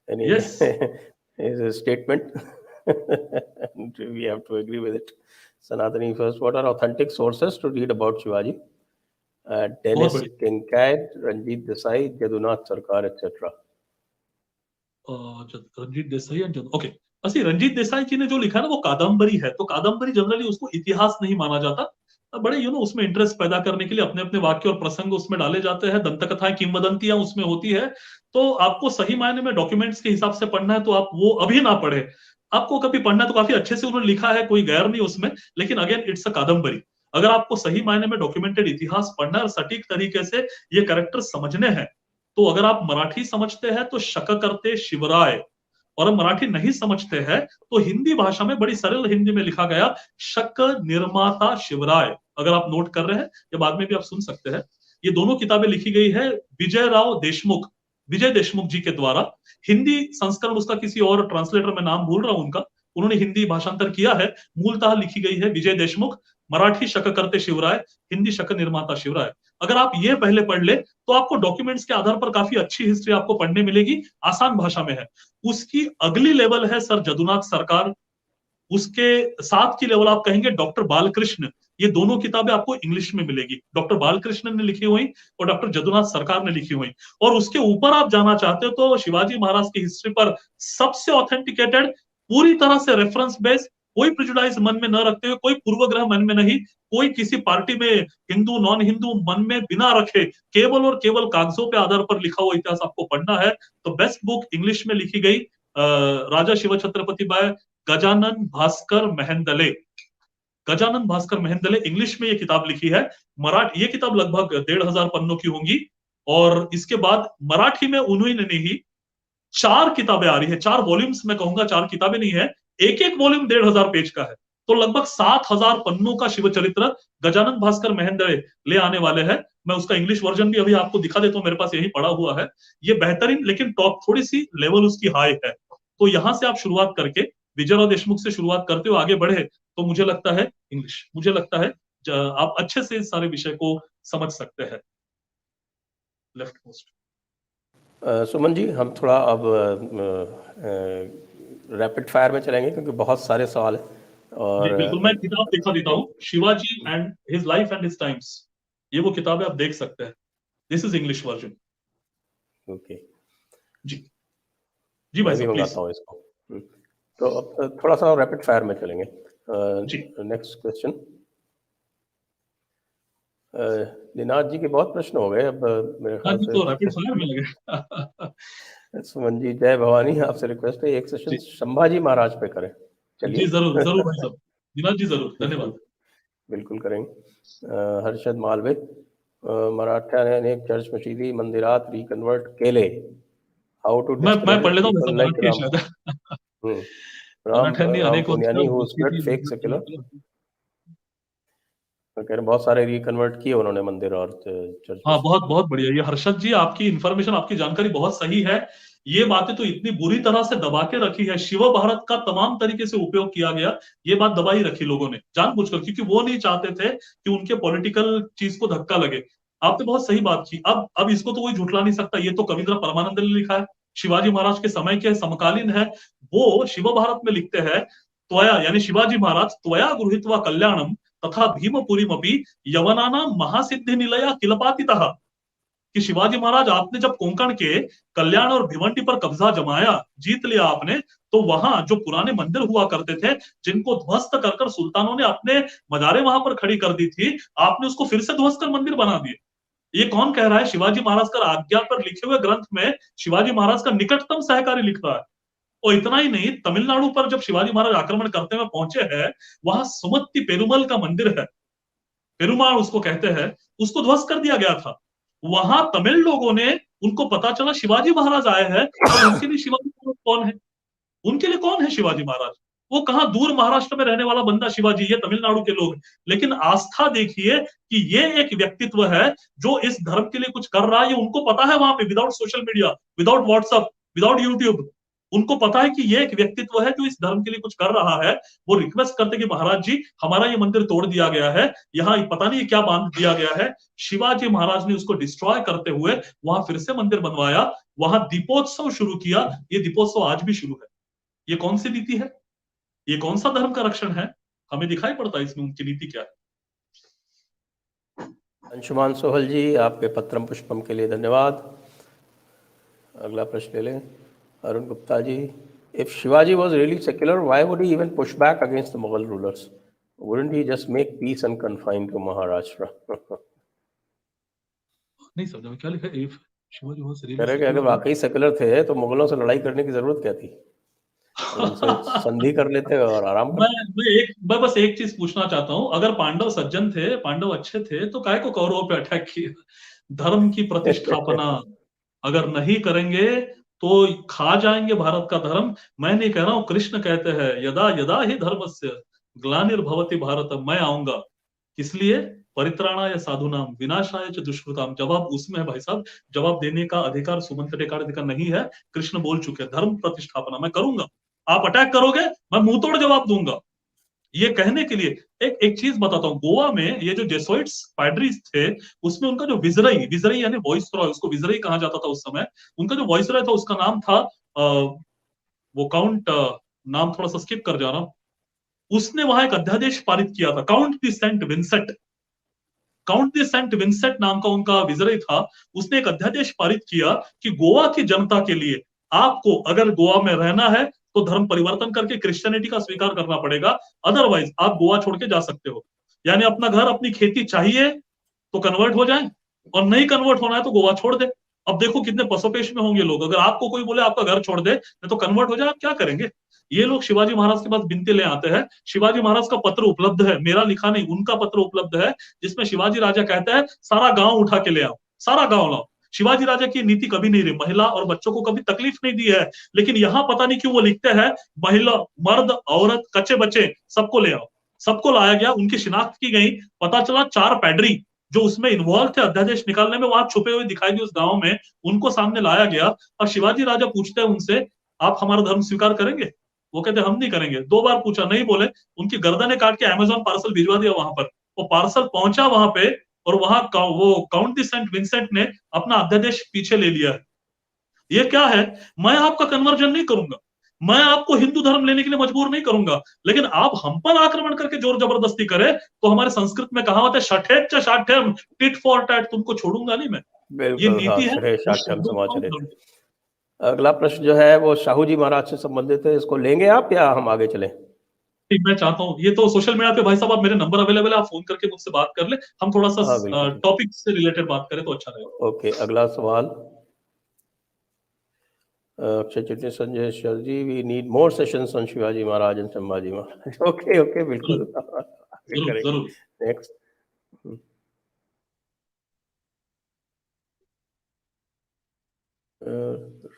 Speaker 1: And
Speaker 2: Yes.
Speaker 1: is a statement and we have to agree with it. Sanatani first, what are authentic sources to read about Shivaji? Dennis
Speaker 2: बहुत बढ़िया।
Speaker 1: Kincaid, Ranjit Desai, Jadunath Sarkar, etc.
Speaker 2: Ranjit Desai and okay, असली रंजीत देसाई जी ने जो लिखा है ना वो कादम्बरी है, तो कादम्बरी जनरली उसको इतिहास नहीं माना जाता, बड़े उसमें इंटरेस्ट पैदा करने के लिए अपने अपने वाक्य और प्रसंग उसमें डाले जाते हैं, दंत कथाएं किंवदंतियां उसमें होती है। तो आपको सही मायने में डॉक्यूमेंट्स के हिसाब से पढ़ना है तो आप वो अभी ना पढ़े, आपको कभी पढ़ना है तो काफी अच्छे से उन्होंने लिखा है, कोई गैर नहीं उसमें, लेकिन अगेन इट्स अ कादम्बरी। अगर आपको सही मायने में डॉक्यूमेंटेड इतिहास पढ़ना है और सटीक तरीके से ये कैरेक्टर समझने हैं, तो अगर आप मराठी समझते हैं तो शक करते शिवराय, और मराठी नहीं समझते हैं तो हिंदी भाषा में बड़ी सरल हिंदी में लिखा गया शक निर्माता शिवराय, अगर आप नोट कर रहे हैं या बाद में भी आप सुन सकते हैं। ये दोनों किताबें लिखी गई है विजय देशमुख जी के द्वारा। हिंदी संस्करण उसका किसी और ट्रांसलेटर में नाम भूल रहा हूं उनका, उन्होंने हिंदी भाषांतर किया है, मूलतः लिखी गई है विजय देशमुख, मराठी शक करते शिवराय, हिंदी शक निर्माता शिवराय। अगर आप ये पहले पढ़ ले तो आपको डॉक्यूमेंट्स के आधार पर काफी अच्छी हिस्ट्री आपको पढ़ने मिलेगी, आसान भाषा में है। उसकी अगली लेवल है सर जदुनाथ सरकार, उसके साथ की लेवल आप कहेंगे डॉक्टर बालकृष्ण। ये दोनों किताबें आपको इंग्लिश में मिलेगी, डॉक्टर बालकृष्ण ने लिखी हुई और डॉक्टर जदुनाथ सरकार ने लिखी हुई। और उसके ऊपर आप जाना चाहते हो तो शिवाजी महाराज की हिस्ट्री पर सबसे ऑथेंटिकेटेड, पूरी तरह से रेफरेंस बेस्ड, कोई प्रिजुडाइज मन में न रखते हुए, कोई पूर्वग्रह मन में नहीं, कोई किसी पार्टी में हिंदू नॉन हिंदू मन में बिना रखे, केवल और केवल कागजों पे आधार पर लिखा हुआ इतिहास आपको पढ़ना है तो बेस्ट बुक इंग्लिश में लिखी गई राजा शिव छत्रपति बाय गजानन भास्कर मेहेंदले। गजानन भास्कर मेहेंदले इंग्लिश में ये किताब लिखी है। मराठी ये किताब लगभग 1500 पन्नों की होंगी, और इसके बाद मराठी में उन्होंने ही 4 किताबें आ रही है, 4 वॉल्यूम्स मैं कहूंगा, 4 किताबें नहीं है, एक एक वॉल्यूम 1500 पेज का है, तो लगभग 7000 पन्नों का शिव चरित्र गजानन भास्कर मेहेंदले ले आने वाले हैं। मैं उसका इंग्लिश वर्जन भी अभी आपको दिखा देता हूँ, मेरे पास यही पड़ा हुआ है। ये बेहतरीन, लेकिन टॉप थोड़ी सी लेवल उसकी हाई है, तो यहां से आप शुरुआत करके विजयराव देशमुख से शुरुआत करते हुए आगे बढ़े तो मुझे लगता है इंग्लिश, मुझे लगता है आप अच्छे से इस सारे विषय को समझ सकते हैं। लेफ्ट पोस्ट
Speaker 1: सुमन जी, हम थोड़ा अब रैपिड फायर में चलेंगे क्योंकि बहुत सारे सवाल हैं। और
Speaker 2: जी बिल्कुल, मैं किताब दिखा देता हूँ, Shivaji and his life and his times, ये वो किताब है, आप देख सकते हैं। This is English version.
Speaker 1: Okay
Speaker 2: जी जी भाई
Speaker 1: मैं भी
Speaker 2: साहब प्लीज।
Speaker 1: मंगाता हूँ इसको। तो अब थोड़ा सा रैपिड फायर में चलेंगे।
Speaker 2: जी
Speaker 1: नेक्स्ट क्वेश्चन। दिनाथ जी के बहुत प्रश्न हो गए अब मेरे
Speaker 2: हाँ
Speaker 1: ख्याल
Speaker 2: जी,
Speaker 1: से।
Speaker 2: तो रैपिड फायर में लगे।
Speaker 1: सुमन जी, जय भवानी, आपसे रिक्वेस्ट है एक सेशन
Speaker 2: जी
Speaker 1: संभाजी महाराज पे करें। चलिए
Speaker 2: जी जरूर जरूर भाई साहब, दिनाथ जी जरूर, धन्यवाद।
Speaker 1: बिल्कुल करेंगे। हर्षद मालवे, मराठा ने अनेक चर्च मशीदी मंदिरात रिकन्वर्ट केले, हाउ टू
Speaker 2: मैं पढ़ लेता हूँ
Speaker 1: पीपल
Speaker 2: वैसे,
Speaker 1: लाइक
Speaker 2: मराठी है
Speaker 1: राम
Speaker 2: शायद।
Speaker 1: राम
Speaker 2: मराठ्यांनी
Speaker 1: राम
Speaker 2: अनेक
Speaker 1: पुनियानी
Speaker 2: वर्ष
Speaker 1: हु स्प्रेड फेक सेक्युलर। कह रहे बहुत सारे रिकन्वर्ट किए उन्होंने मंदिर और चर्च।
Speaker 2: हाँ बहुत बहुत बढ़िया, ये हर्षद जी आपकी इन्फॉर्मेशन, आपकी जानकारी बहुत सही है। ये बातें तो इतनी बुरी तरह से दबा के रखी है, शिव भारत का तमाम तरीके से उपयोग किया गया, ये बात दबाई रखी लोगों ने जानबूझकर, क्योंकि वो नहीं चाहते थे कि उनके पॉलिटिकल चीज को धक्का लगे। आपने बहुत सही बात की। अब इसको तो कोई झुठला नहीं सकता, ये तो कविंद्र परमानंद ने लिखा है, शिवाजी महाराज के समय के समकालीन है। वो शिव भारत में लिखते हैं, त्वया यानी शिवाजी महाराज त्वया गृहीत्वा कल्याणम तथा भीमपुरीमपि यवनाना महासिद्धि निलया किलपातितः, कि शिवाजी महाराज आपने जब कोंकण के कल्याण और भिवंडी पर कब्जा जमाया, जीत लिया आपने, तो वहां जो पुराने मंदिर हुआ करते थे जिनको ध्वस्त कर कर सुल्तानों ने अपने मजारे वहां पर खड़ी कर दी थी, आपने उसको फिर से ध्वस्त कर मंदिर बना दिए। ये कौन कह रहा है? शिवाजी महाराज का आज्ञा पर लिखे हुए ग्रंथ में शिवाजी महाराज का निकटतम सहकारी लिख रहा है। और इतना ही नहीं, तमिलनाडु पर जब शिवाजी महाराज आक्रमण करते हुए पहुंचे हैं, वहां सुमत्ती पेरुमल का मंदिर है, पेरुमाल उसको कहते हैं, उसको ध्वस्त कर दिया गया था। वहां तमिल लोगों ने, उनको पता चला शिवाजी महाराज आए हैं, और उनके लिए शिवाजी महाराज कौन है, उनके लिए कौन है शिवाजी महाराज? वो कहां दूर महाराष्ट्र में रहने वाला बंदा शिवाजी, ये तमिलनाडु के लोग। लेकिन आस्था देखिए कि ये एक व्यक्तित्व है जो इस धर्म के लिए कुछ कर रहा है, ये उनको पता है वहां पे, without social media, without WhatsApp, without YouTube, उनको पता है कि ये एक व्यक्तित्व है जो इस धर्म के लिए कुछ कर रहा है। वो रिक्वेस्ट करते कि महाराज जी हमारा ये मंदिर तोड़ दिया गया है, यहाँ पता नहीं क्या बांध दिया गया है। शिवाजी महाराज ने उसको डिस्ट्रॉय करते हुए वहां फिर से मंदिर बनवाया, वहां दीपोत्सव शुरू किया। ये दीपोत्सव आज भी शुरू है। ये कौन सी नीति है? ये कौन सा धर्म का रक्षण है? हमें दिखाई पड़ता है इसमें उनकी नीति क्या है।
Speaker 1: अंशुमान सोहल जी, आपके पत्रम पुष्पम के लिए धन्यवाद। अगला प्रश्न ले लें। Arun Gupta ji, if Shivaji was really secular, why would he even push back against the Mughal rulers? Wouldn't he just make peace and confine to Maharashtra?
Speaker 2: नहीं समझा मैं क्या लिखा है। इफ शिवाजी वाज
Speaker 1: कह रहे कि अगर
Speaker 2: रियली
Speaker 1: वाकई सेकुलर थे तो मुगलों से लड़ाई करने की जरूरत क्या थी, उनसे संधि कर लेते और आराम
Speaker 2: मैं
Speaker 1: करते।
Speaker 2: मैं बस एक चीज पूछना चाहता हूँ, अगर पांडव सज्जन थे, पांडव अच्छे थे, तो काहे को कौरवों पे अटैक किया? धर्म की प्रतिष्ठापना अगर नहीं करेंगे तो खा जाएंगे भारत का धर्म। मैं नहीं कह रहा हूँ, कृष्ण कहते हैं यदा यदा ही धर्मस्य ग्लानिर्भवति भारत, मैं आऊंगा। किस लिए? परित्राणाय साधुनाम विनाशाय च दुष्कृताम। जवाब उसमें है भाई साहब, जवाब देने का अधिकार सुमंत टेकार्ड का नहीं है। कृष्ण बोल चुके हैं धर्म प्रतिष्ठापना मैं करूंगा, आप अटैक करोगे मैं मुंह तोड़ जवाब दूंगा। ये कहने के लिए एक एक चीज बताता हूँ, गोवा में ये जो जेसुइट्स पैड्रीज थे, उसमें उनका जो विजरई विजरई यानी वॉइस रॉय, उसको विजरई कहा जाता था उस समय, उनका जो वॉइस रॉय था उसका नाम था वो काउंट, नाम थोड़ा सा स्किप कर जा रहा हूं, उसने वहां एक अध्यादेश पारित किया था, count de Saint Vincent. Count de Saint Vincent नाम का उनका विजरई था। उसने एक अध्यादेश पारित किया कि गोवा की जनता के लिए आपको अगर गोवा में रहना है तो धर्म परिवर्तन करके क्रिश्चियनिटी का स्वीकार करना पड़ेगा, अदरवाइज आप गोवा छोड़ के जा सकते हो। यानी अपना घर अपनी खेती चाहिए तो कन्वर्ट हो जाए, और नहीं कन्वर्ट होना है तो गोवा छोड़ दे। अब देखो कितने पसोपेश में होंगे लोग, अगर आपको कोई बोले आपका घर छोड़ दे नहीं तो कन्वर्ट हो जाए, आप क्या करेंगे? ये लोग शिवाजी महाराज के पास बिनती ले आते हैं। शिवाजी महाराज का पत्र उपलब्ध है, मेरा लिखा नहीं, उनका पत्र उपलब्ध है, जिसमें शिवाजी राजा कहता है सारा गांव उठा के ले आओ, सारा गांव लाओ। शिवाजी राजा की नीति कभी नहीं रही, महिला और बच्चों को कभी तकलीफ नहीं दी है, लेकिन यहां पता नहीं क्यों वो लिखते हैं महिला मर्द औरत कच्चे बच्चे सबको ले आओ। सबको लाया गया, उनकी शिनाख्त की गई, पता चला 4 पैड्री जो उसमें इन्वॉल्व थे अध्यादेश निकालने में, वहां छुपे हुए दिखाई दिए उस गांव में, उनको सामने लाया गया। और शिवाजी राजा पूछते हैं उनसे आप हमारा धर्म स्वीकार करेंगे? वो कहते हम नहीं करेंगे। 2 बार पूछा, नहीं बोले, उनकी गर्दनें काट के अमेजोन पार्सल भिजवा दिया वहां पर। वो पार्सल पहुंचा वहां पे, और वहां वो काउंट द सेंट विंसेंट ने अपना अध्यादेश पीछे ले लिया है। ये क्या है? मैं आपका कन्वर्जन नहीं करूंगा, मैं आपको हिंदू धर्म लेने के लिए मजबूर नहीं करूंगा, लेकिन आप हम पर आक्रमण करके जोर जबरदस्ती करें तो हमारे संस्कृत में कहावत है शठेच च शाठ्यम टिट फॉर टैट, तुमको छोड़ूंगा नहीं मैं। ये
Speaker 1: बिल्कुल, हाँ,
Speaker 2: नीति है
Speaker 1: शठे
Speaker 2: वो
Speaker 1: शाठ्यम
Speaker 2: शब्दों का
Speaker 1: समाचरेत्।
Speaker 2: उपयोग।
Speaker 1: अगला प्रश्न जो है वो शाहू जी महाराज से संबंधित है, इसको लेंगे आप या हम आगे चलें?
Speaker 2: ठीक, मैं चाहता हूँ, ये तो सोशल मीडिया पे भाई साहब आप मेरे नंबर अवेलेबल है, आप फोन करके मुझसे बात कर ले, हम थोड़ा सा
Speaker 1: हाँ, बिल्कुल ठीक।
Speaker 2: टॉपिक से रिलेटेड बात करें तो अच्छा रहेगा।
Speaker 1: ओके, अगला सवाल। अक्षय चिट्ठी Sanjay sir ji, we need more sessions on Shivaji Maharaj and Sambhaji Maharaj. Okay okay, बिल्कुल आगे
Speaker 2: जरूर
Speaker 1: करेंगे।
Speaker 2: जरूर।
Speaker 1: नेक्स्ट।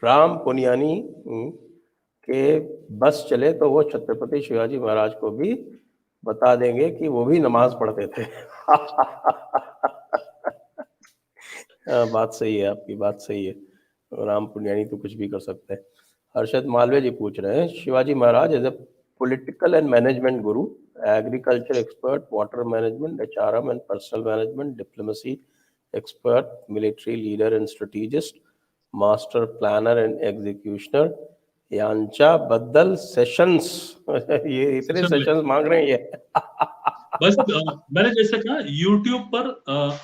Speaker 1: राम पुनियानी के बस चले तो वो छत्रपति शिवाजी महाराज को भी बता देंगे कि वो भी नमाज पढ़ते थे। बात सही है, आपकी बात सही है, राम पुनियानी तो कुछ भी कर सकते हैं। हर्षद मालवीय जी पूछ रहे हैं, Shivaji Maharaj as a political and management guru, agriculture expert, water management, HRM and personnel management, diplomacy expert, military leader and strategist, master planner and executioner, यांचा बद्दल सेशंस। ये इतने सेशंस मांग रहे हैं ये।
Speaker 2: बस मैंने जैसे कहा YouTube पर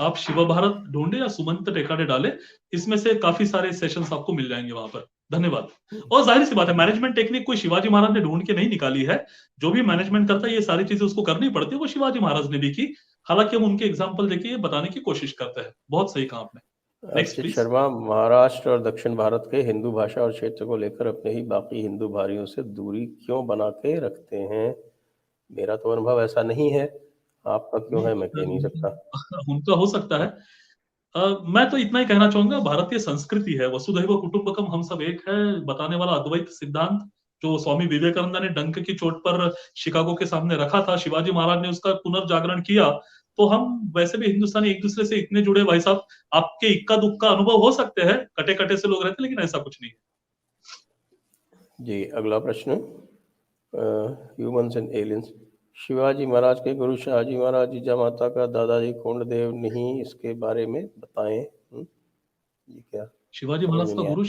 Speaker 2: आप शिव भारत ढूंढे या सुमंत टेकाडे डाले, इसमें से काफी सारे सेशंस आपको मिल जाएंगे वहां पर। धन्यवाद। और जाहिर सी बात है, मैनेजमेंट टेक्निक कोई शिवाजी महाराज ने ढूंढ के नहीं निकाली है, जो भी मैनेजमेंट करता है ये सारी चीजें उसको करनी पड़ती है, वो शिवाजी महाराज ने भी की। हालांकि हम उनके एग्जाम्पल देके ये बताने की कोशिश करते हैं। बहुत सही कहा आपने। Next
Speaker 1: Archit
Speaker 2: please.
Speaker 1: शर्मा, महाराष्ट्र और दक्षिण भारत के हिंदू भाषा और क्षेत्र को लेकर अपने ही बाकी हिंदू भाइयों से दूरी क्यों बना के रखते हैं? मेरा तो अनुभव ऐसा नहीं है, आपका क्यों है मैं कह नहीं सकता।
Speaker 2: उनका हो सकता है। मैं तो इतना ही कहना चाहूंगा, भारतीय संस्कृति है वसुधैव कुटुंबकम, हम सब एक है, बताने वाला अद्वैत सिद्धांत जो स्वामी विवेकानंद ने डंक की चोट पर शिकागो के सामने रखा था, शिवाजी महाराज ने उसका पुनर्जागरण किया। तो हम वैसे भी हिंदुस्तानी एक दूसरे से इतने जुड़े भाई साहब, आपके इक्का दुक्का अनुभव हो सकते हैं, कटे कटे से लोग रहते, लेकिन ऐसा कुछ नहीं है।
Speaker 1: जी, अगला प्रश्न, humans and aliens, Shivaji Maharaj के गुरु शाहजी महाराज जीजा माता का दादाजी कोंडदेव नहीं, इसके बारे में बताएं। ये क्या
Speaker 2: शिवाजी
Speaker 1: समझ
Speaker 2: महाराज
Speaker 1: में
Speaker 2: का
Speaker 1: नहीं
Speaker 2: गुरु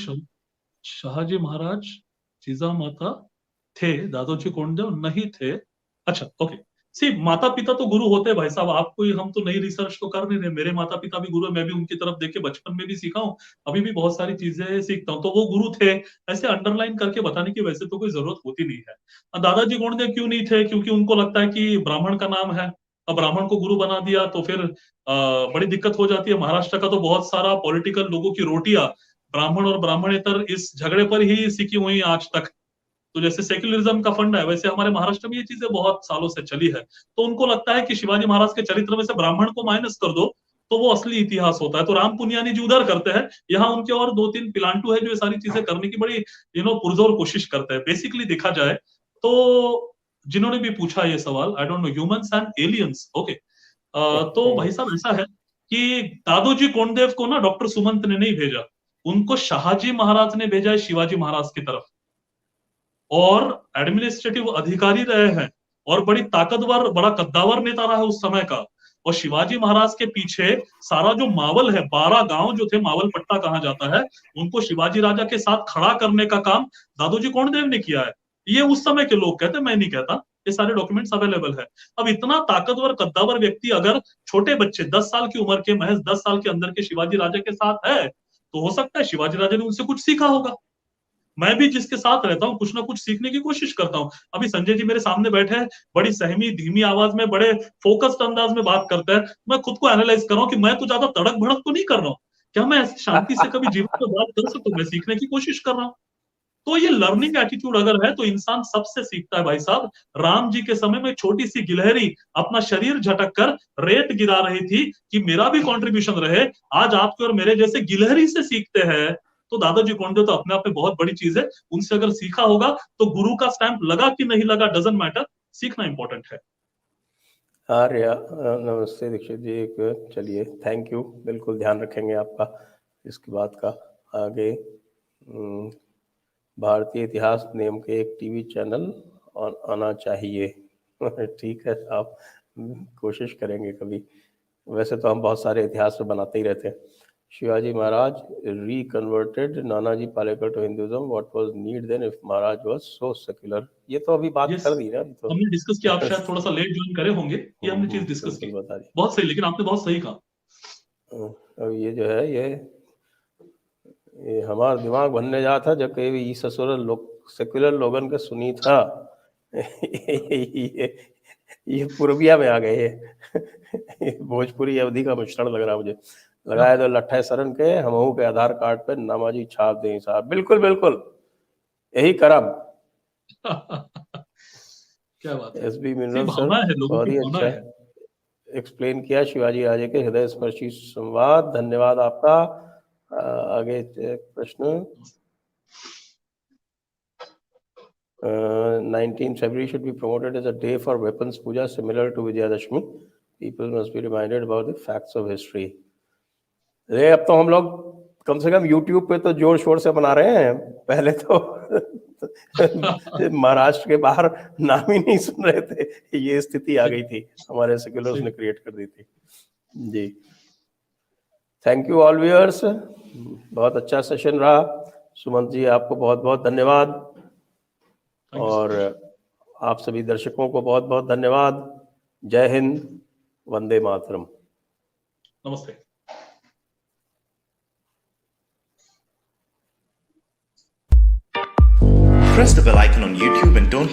Speaker 2: शाहजी महाराज जीजा माता थे, दादोजी कोंडदेव नहीं थे। अच्छा ओके, सी माता पिता तो गुरु होते हैं भाई साहब, आपको हम तो नई रिसर्च तो कर नहीं रहे, मेरे माता पिता भी गुरु है, मैं भी उनकी तरफ देख के बचपन में भी सीखा हूँ, अभी भी बहुत सारी चीजें सीखता हूँ, तो वो गुरु थे, ऐसे अंडरलाइन करके बताने की वैसे तो कोई जरूरत होती नहीं है। दादाजी गोंडदेव क्यों नहीं थे, क्योंकि उनको लगता है कि ब्राह्मण का नाम है, अब ब्राह्मण को गुरु बना दिया तो फिर बड़ी दिक्कत हो जाती है। महाराष्ट्र का तो बहुत सारा पॉलिटिकल लोगों की रोटियां ब्राह्मण और ब्राह्मणेतर इस झगड़े पर ही सिकी हुई आज तक। तो जैसे सेक्युलरिज्म का फंड है, वैसे हमारे महाराष्ट्र में ये चीजें बहुत सालों से चली है। तो उनको लगता है कि शिवाजी महाराज के चरित्र में से ब्राह्मण को माइनस कर दो तो वो असली इतिहास होता है। तो राम पुनियानी जी उधर करते हैं, यहाँ उनके और 2-3 पिलांटू है जो ये सारी चीजें करने की बड़ी पुरजोर कोशिश करते हैं। बेसिकली देखा जाए तो जिन्होंने भी पूछा ये सवाल, I don't know, humans and aliens, okay, तो भाई साहब ऐसा है कि दादोजी कोंडदेव को ना डॉक्टर सुमंत ने नहीं भेजा, उनको शाहजी महाराज ने भेजा है शिवाजी महाराज की तरफ, और एडमिनिस्ट्रेटिव अधिकारी रहे हैं, और बड़ी ताकतवर, बड़ा कद्दावर नेता रहा है उस समय का। और शिवाजी महाराज के पीछे सारा जो मावल है, 12 गांव जो थे, मावल पट्टा कहा जाता है, उनको शिवाजी राजा के साथ खड़ा करने का काम दादोजी कोंडदेव ने किया है। ये उस समय के लोग कहते हैं, मैं नहीं कहता, ये सारे डॉक्यूमेंट्स अवेलेबल है। अब इतना ताकतवर कद्दावर व्यक्ति अगर छोटे बच्चे 10 साल की उम्र के, महज 10 साल के अंदर के शिवाजी राजा के साथ है, तो हो सकता है शिवाजी राजा ने उनसे कुछ सीखा होगा। मैं भी जिसके साथ रहता हूँ कुछ ना कुछ सीखने की कोशिश करता हूँ। अभी संजय जी मेरे सामने बैठे हैं, बड़ी सहमी धीमी आवाज में, बड़े फोकस्ड अंदाज में बात करते हैं, मैं खुद को एनालाइज कर रहा हूँ कि मैं तो ज्यादा तड़क भड़क तो नहीं कर रहा हूँ, क्या मैं शांति से कभी जीवन में बात कर सकता हूँ? मैं सीखने की कोशिश कर रहा हूँ। तो ये लर्निंग एटीट्यूड अगर है तो इंसान सबसे सीखता है भाई साहब। राम जी के समय में छोटी सी गिलहरी अपना शरीर झटक कर रेत गिरा रही थी कि मेरा भी कंट्रीब्यूशन रहे, आज आपके और मेरे जैसे गिलहरी से सीखते हैं। तो दादाजी कोंडदेव तो अपने आप में बहुत बड़ी चीज है, उनसे अगर सीखा होगा तो गुरु का स्टैंप लगा कि नहीं लगा डजंट मैटर, सीखना इंपॉर्टेंट है।
Speaker 1: आर्या नमस्ते दीक्षित जी, एक चलिए थैंक यू, बिल्कुल ध्यान रखेंगे आपका इसकी बात का। आगे भारतीय इतिहास नेम के एक टीवी चैनल आना चाहिए। ठीक है, आप कोशिश करेंगे कभी, वैसे तो हम बहुत सारे इतिहास में बनाते ही रहते हैं। Shivaji Maharaj reconverted Nanaji Palekar to Hinduism, what was need then if Maharaj was so secular. ये तो अभी बात कर दी ना, तो
Speaker 2: हमने डिस्कस किया, आप शायद थोड़ा सा लेट ज्वाइन करे होंगे, ये हमने चीज डिस्कस की,
Speaker 1: बता दी,
Speaker 2: बहुत सही, लेकिन आपने बहुत सही कहा।
Speaker 1: अब ये जो है ये हमारा दिमाग बनने जा था जब कभी ससुर लोग सेक्युलर लोगन के सुनी था। ये पूर्विया में आ गए, ये भोजपुरी अवधि का मिश्रण लग रहा मुझे। लगाए तो लट्ठे सरन के हमहू के आधार कार्ड पे नामाजी छाप दें साहब। बिल्कुल बिल्कुल यही करम।
Speaker 2: क्या बात है,
Speaker 1: एसबी मिनरल सर
Speaker 2: भावना है, लोगों
Speaker 1: बहुत
Speaker 2: की
Speaker 1: ही
Speaker 2: भावना
Speaker 1: अच्छा
Speaker 2: है।
Speaker 1: एक्सप्लेन किया शिवाजी राजे के हृदय स्पर्शी संवाद, धन्यवाद आपका। आगे प्रश्न, 19th February should be promoted as a day for weapons puja similar to Vijayadashmi. People must be reminded about the facts of history. अब तो हम लोग कम से कम YouTube पे तो जोर शोर से बना रहे हैं, पहले तो महाराष्ट्र के बाहर नाम ही नहीं सुन रहे थे, ये स्थिति आ गई थी, हमारे सेक्युलर्स ने क्रिएट कर दी थी जी। थैंक यू ऑल व्यूअर्स, बहुत अच्छा सेशन रहा। सुमंत जी आपको बहुत बहुत धन्यवाद, और आप सभी दर्शकों को बहुत बहुत धन्यवाद। जय हिंद, वंदे मातरम।
Speaker 2: नमस्ते।
Speaker 3: Press the bell icon on YouTube and don't